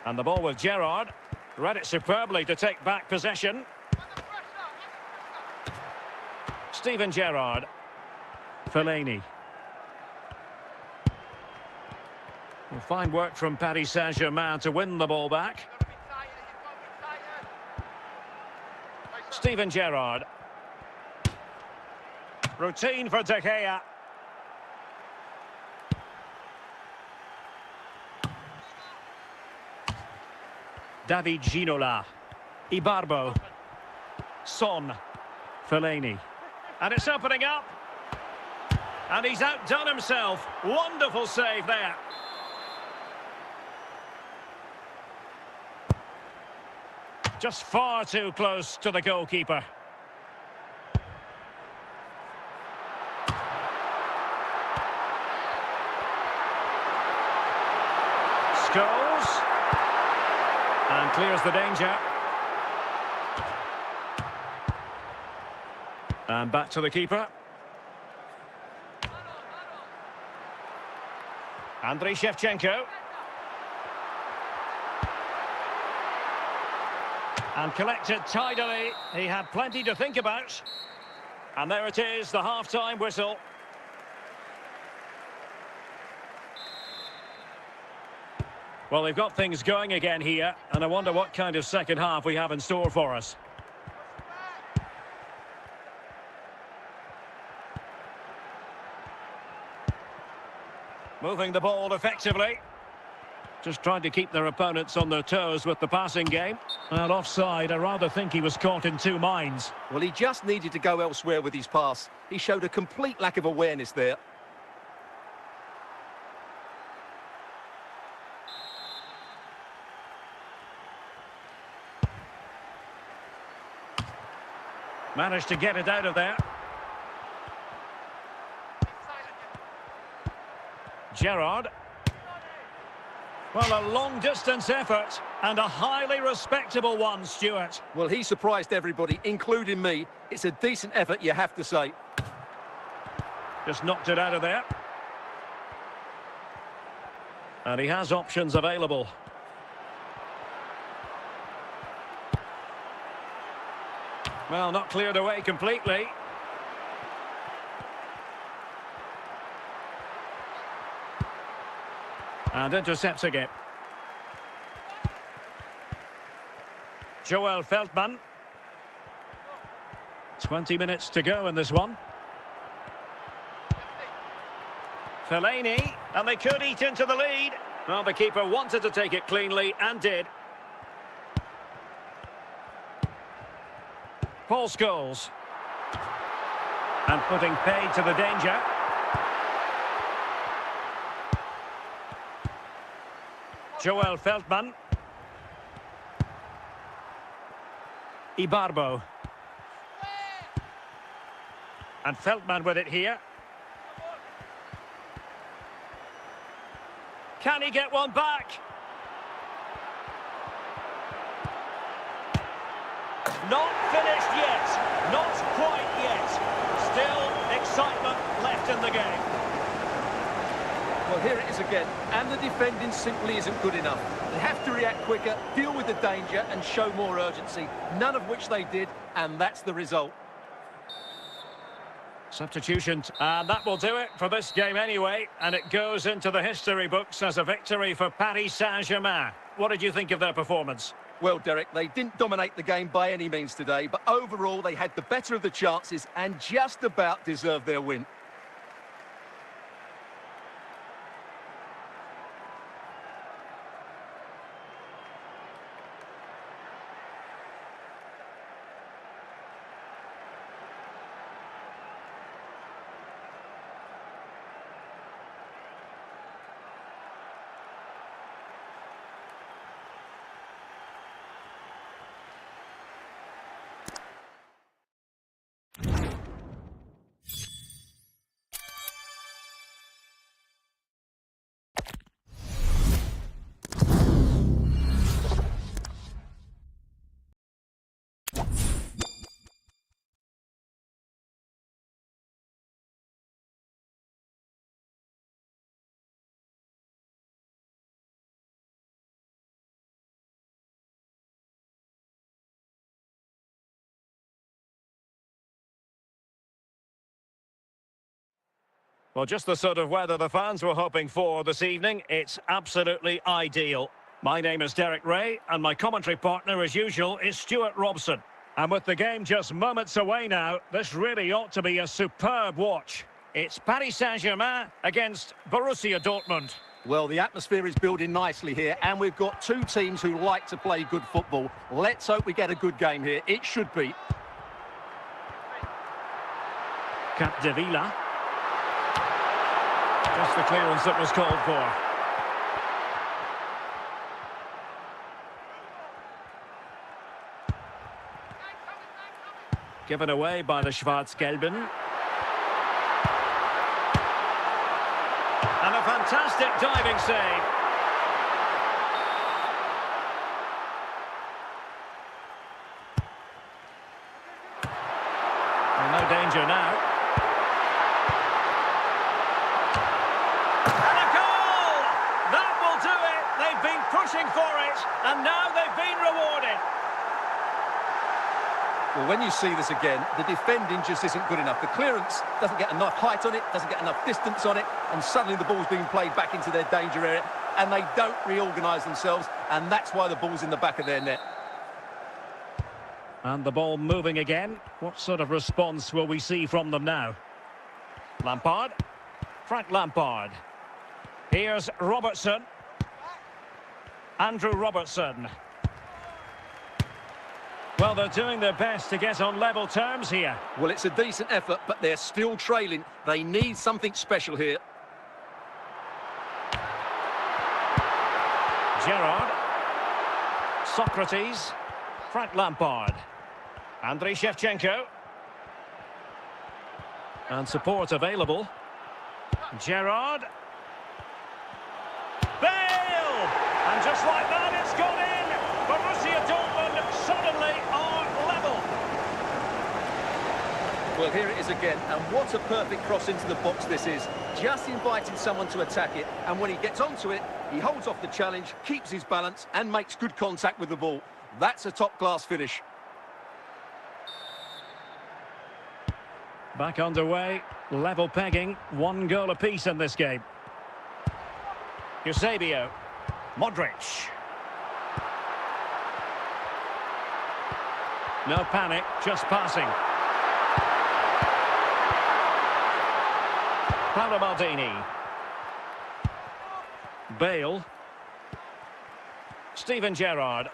And the ball with Gerrard. Read it superbly to take back possession. Steven Gerrard. Fellaini. Well, fine work from Paris Saint-Germain to win the ball back. Steven Gerrard. Routine for De Gea. David Ginola. Ibarbo. Son. Fellaini. And it's opening up. And he's outdone himself. Wonderful save there. Just far too close to the goalkeeper. Scholes. And clears the danger. And back to the keeper. 𝗪𝗏𝗂𝗂. And collected tidily. He had plenty to think about. And there it is, the half-time whistle. Well, they've got things going again here, and I wonder what kind of second half we have in store for us. Moving the ball effectively. Just trying to keep their opponents on their toes with the passing game. Well, offside, I rather think he was caught in two minds. Well, he just needed to go elsewhere with his pass. He showed a complete lack of awareness there. Managed to get it out of there. Gerrard. Well, a long-distance effort and a highly respectable one, Stuart. Well, he surprised everybody, including me. It's a decent effort, you have to say. Just knocked it out of there. And he has options available. Well, not cleared away completely. And intercepts again. Joel Veltman. 20 minutes to go in this one. Fellaini, and they could eat into the lead. Well, the keeper wanted to take it cleanly and did. Paul Scholes. And putting paid to the danger. Joel Veltman. Ibarbo. And Veltman with it here. Can he get one back? Not finished yet. Not quite yet. Still excitement left in the game. Well, here it is again, and the defending simply isn't good enough. They have to react quicker, deal with the danger, and show more urgency, none of which they did, and that's the result. Substitution, and that will do it for this game anyway, and it goes into the history books as a victory for Paris Saint-Germain. What did you think of their performance? Well, Derek, they didn't dominate the game by any means today, but overall they had the better of the chances and just about deserved their win. Well, just the sort of weather the fans were hoping for this evening. It's absolutely ideal. My name is Derek Ray, and my commentary partner, as usual, is Stuart Robson. And with the game just moments away now, this really ought to be a superb watch. It's Paris Saint-Germain against Borussia Dortmund. Well, the atmosphere is building nicely here, and we've got two teams who like to play good football. Let's hope we get a good game here. It should be. 𝗃𝗵𝗂𝗪. Just the clearance that was called for. Given away by the 𝗪cie𝗂𝗆𝗆. And a fantastic diving save. Well, no danger now. And a goal! That will do it. They've been pushing for it, and now they've been rewarded. Well, when you see this again, the defending just isn't good enough. The clearance doesn't get enough height on it, doesn't get enough distance on it, and suddenly the ball's being played back into their danger area, and they don't reorganise themselves, and that's why the ball's in the back of their net. And the ball moving again. What sort of response will we see from them now? Lampard. Frank Lampard. Here's Robertson. Andrew Robertson. Well, they're doing their best to get on level terms here. Well, it's a decent effort, but they're still trailing. They need something special here. Gerrard. Socrates. Frank Lampard. Andriy Shevchenko. And support available. Gerrard. Bale! And just like that, it's gone in. Borussia Dortmund suddenly are level. Well, here it is again, and what a perfect cross into the box this is. Just inviting someone to attack it, and when he gets onto it, he holds off the challenge, keeps his balance, and makes good contact with the ball. That's a top-class finish. Back underway, level pegging, 1 goal apiece in this game. Eusebio. Modric. No panic, just passing. Paolo Maldini. Bale. Steven Gerrard.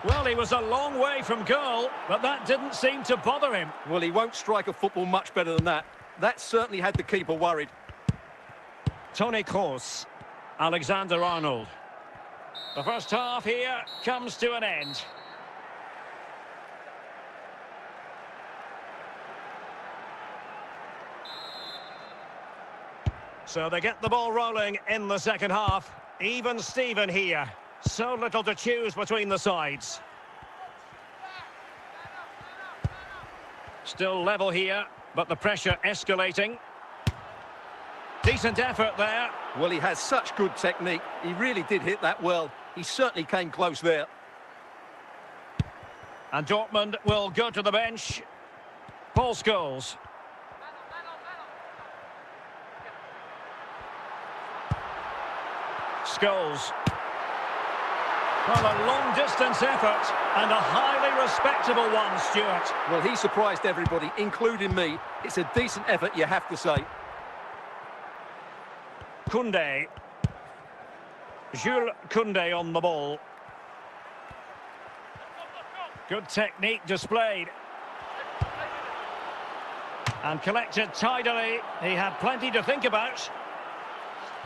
Well, he was a long way from goal, but that didn't seem to bother him. Well, he won't strike a football much better than that. That certainly had the keeper worried. Toni Kroos. Alexander-Arnold. The first half here comes to an end. So they get the ball rolling in the second half. Even Steven here. So little to choose between the sides. Still level here, but the pressure escalating. Decent effort there. Well, he has such good technique. He really did hit that well. He certainly came close there. And Dortmund will go to the bench. Paul Scholes. Scholes. Well, a long-distance effort and a highly respectable one, Stuart. Well, he surprised everybody, including me. It's a decent effort, you have to say. Koundé. Jules Koundé on the ball. Good technique displayed. And collected tidily. He had plenty to think about.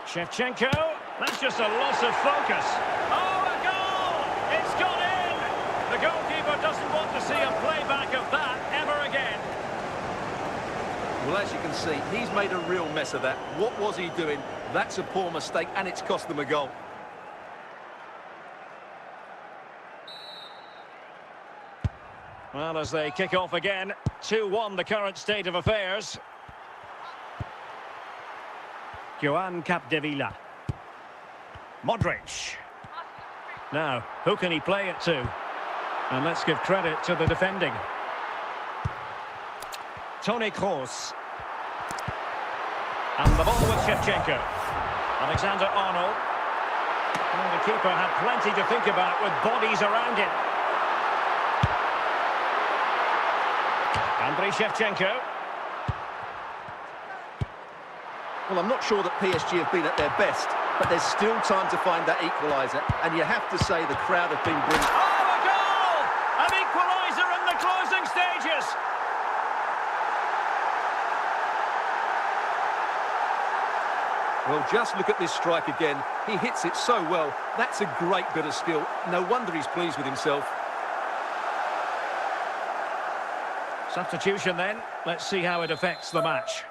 Shevchenko. That's just a loss of focus. Oh, a goal! It's gone in! The goalkeeper doesn't want to see a playback of that ever again. Well, as you can see, he's made a real mess of that. What was he doing? That's a poor mistake, and it's cost them a goal. Well, as they kick off again, 2-1 the current state of affairs. 𝗃𝗵𝗂𝗃𝗃𝗃. Modric. Now, who can he play it to? And let's give credit to the defending. Toni Kroos. And the ball with 𝗃𝗃𝗃𝗃. Alexander-Arnold. Well, the keeper had plenty to think about with bodies around him. 𝗃𝗃𝗃𝗃. Well, I'm not sure that PSG have been at their best, but there's still time to find that equaliser. And you have to say the crowd have been brilliant. Oh, a goal! An equaliser in the closing stages. Well, just look at this strike again. He hits it so well. That's a great bit of skill. No wonder he's pleased with himself. Substitution then. Let's see how it affects the match.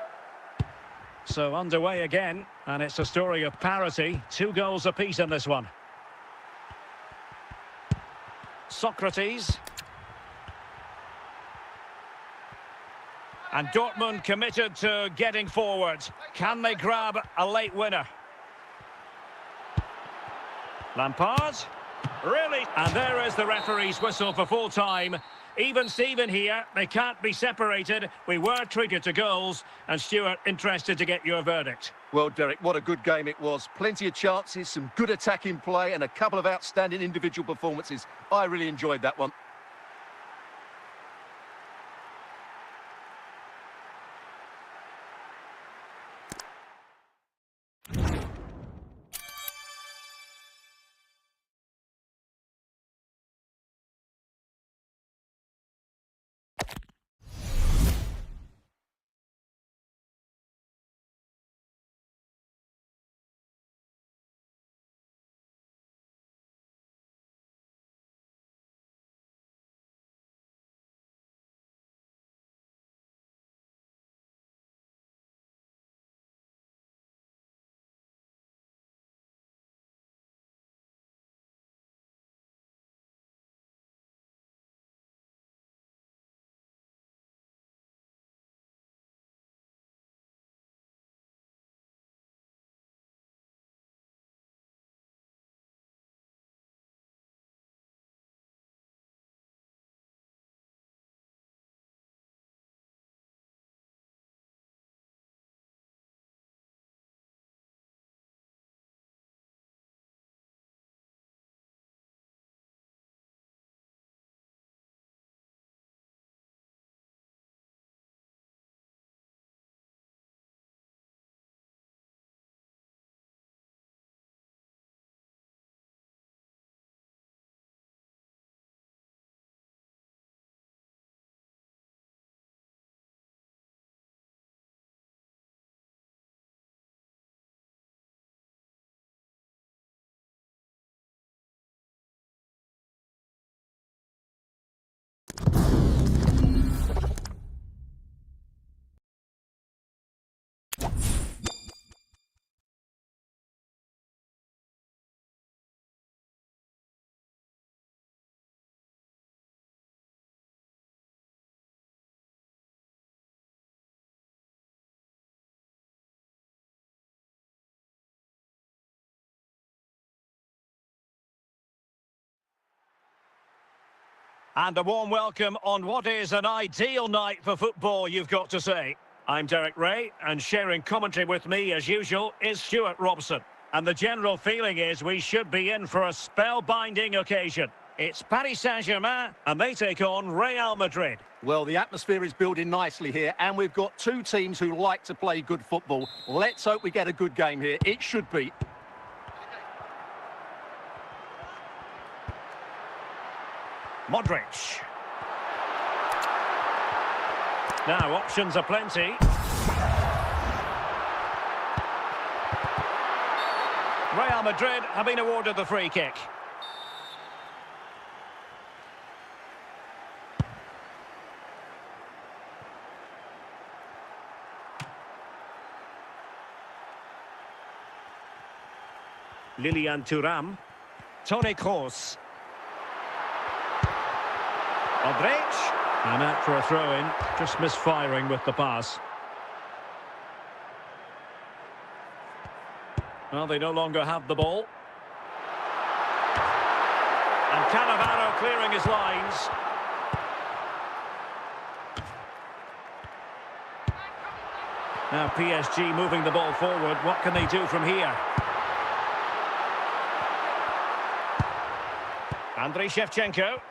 So underway again, and it's a story of parity. 2 goals apiece in this one. Socrates. And Dortmund committed to getting forward. Can they grab a late winner? Lampard. Really? And there is the referee's whistle for full time. Even Steven here, they can't be separated. We were treated to goals. And Stuart, interested to get your verdict. Well, Derek, what a good game it was. Plenty of chances, some good attacking play, and a couple of outstanding individual performances. I really enjoyed that one. And a warm welcome on what is an ideal night for football, you've got to say. I'm Derek Ray, and sharing commentary with me, as usual, is Stuart Robson. And the general feeling is we should be in for a spellbinding occasion. It's Paris Saint-Germain, and they take on Real Madrid. Well, the atmosphere is building nicely here, and we've got 2 teams who like to play good football. Let's hope we get a good game here. It should be. Modric. Now, options are plenty. Real Madrid have been awarded the free kick. Lilian Thuram. Toni Kroos. Modric. And out for a throw-in. Just misfiring with the pass. Well, they no longer have the ball. And 𝗃𝗃𝗃𝗃 clearing his lines. Now PSG moving the ball forward. What can they do from here? 𝗪𝗏𝗂𝗃𝗃.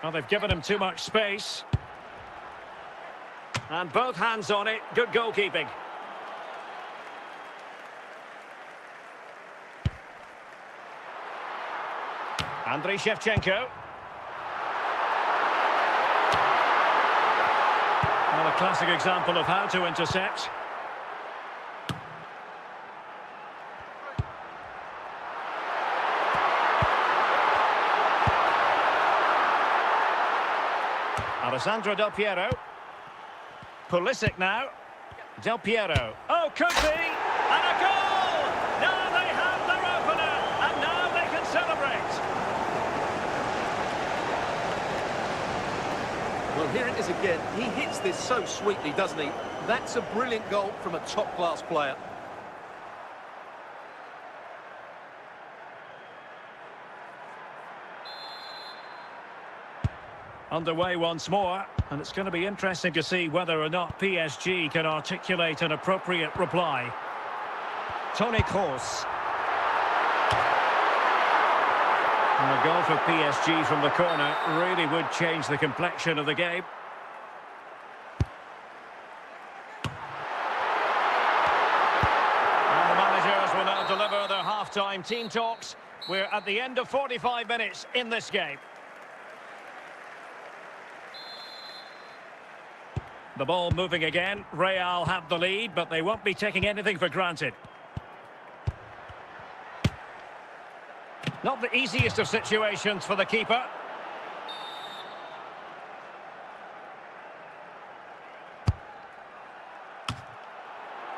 Well, they've given him too much space. And both hands on it. Good goalkeeping. 𝗪𝗏𝗂𝗃𝗃. Well, a classic example of how to intercept. Alessandro Del Piero. 𝗏𝗏 now. Del Piero. Oh, could be! And a goal! Now they have their opener, and now they can celebrate. Well, here it is again. He hits this so sweetly, doesn't he? That's a brilliant goal from a top-class player. Underway once more, and it's going to be interesting to see whether or not PSG can articulate an appropriate reply. Toni Kroos. And a goal for PSG from the corner really would change the complexion of the game. And the managers will now deliver their half-time team talks. We're at the end of 45 minutes in this game. The ball moving again. Real have the lead, but they won't be taking anything for granted. Not the easiest of situations for the keeper.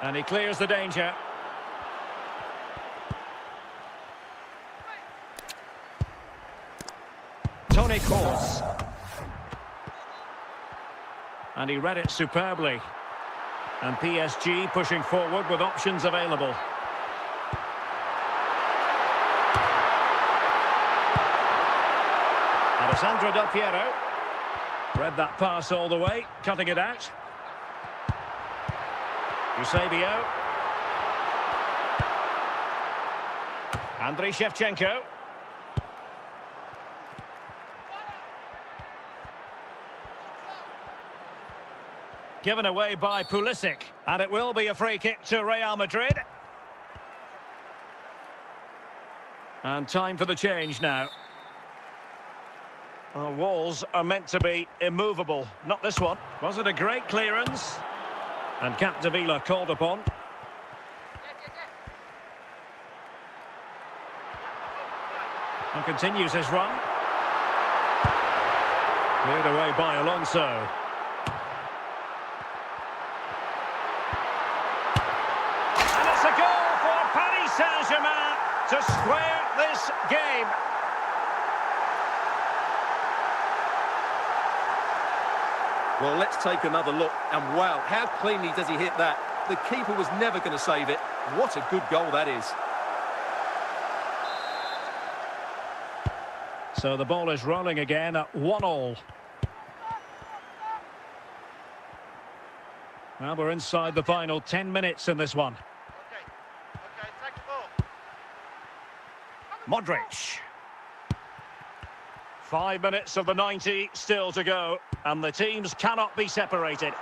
And he clears the danger. Toni Kroos. And he read it superbly. And PSG pushing forward with options available. Alessandro Del Piero. Read that pass all the way, cutting it out. 𝗂𝗏𝗂𝗃𝗃. 𝗪𝗏𝗂𝗃𝗃. Given away by 𝗏𝗏𝗃, and it will be a free kick to Real Madrid. And time for the change now. Our walls are meant to be immovable, not this one. Was it a great clearance? And 𝗃𝗃𝗃 called upon. And continues his run. Cleared away by Alonso. Saint-Germain to square this game. Well, let's take another look. And wow, how cleanly does he hit that? The keeper was never going to save it. What a good goal that is. So the ball is rolling again at 1-1. Well, we're inside the final 10 minutes in this one. Modric. 5 minutes of the 90 still to go, and the teams cannot be separated.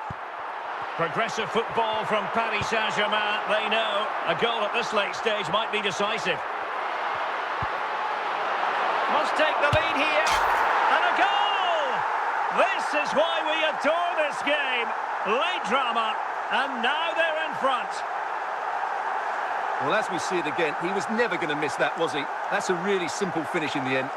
Progressive football from Paris Saint-Germain. They know a goal at this late stage might be decisive. Must take the lead here, and a goal! This is why we adore this game. Late drama, and now they're in front. Well, as we see it again, he was never going to miss that, was he? That's a really simple finish in the end.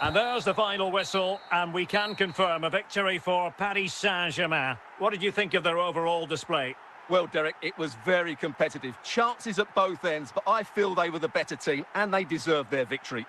And there's the final whistle, and we can confirm a victory for Paris Saint-Germain. What did you think of their overall display? Well, Derek, it was very competitive. Chances at both ends, but I feel they were the better team, and they deserved their victory.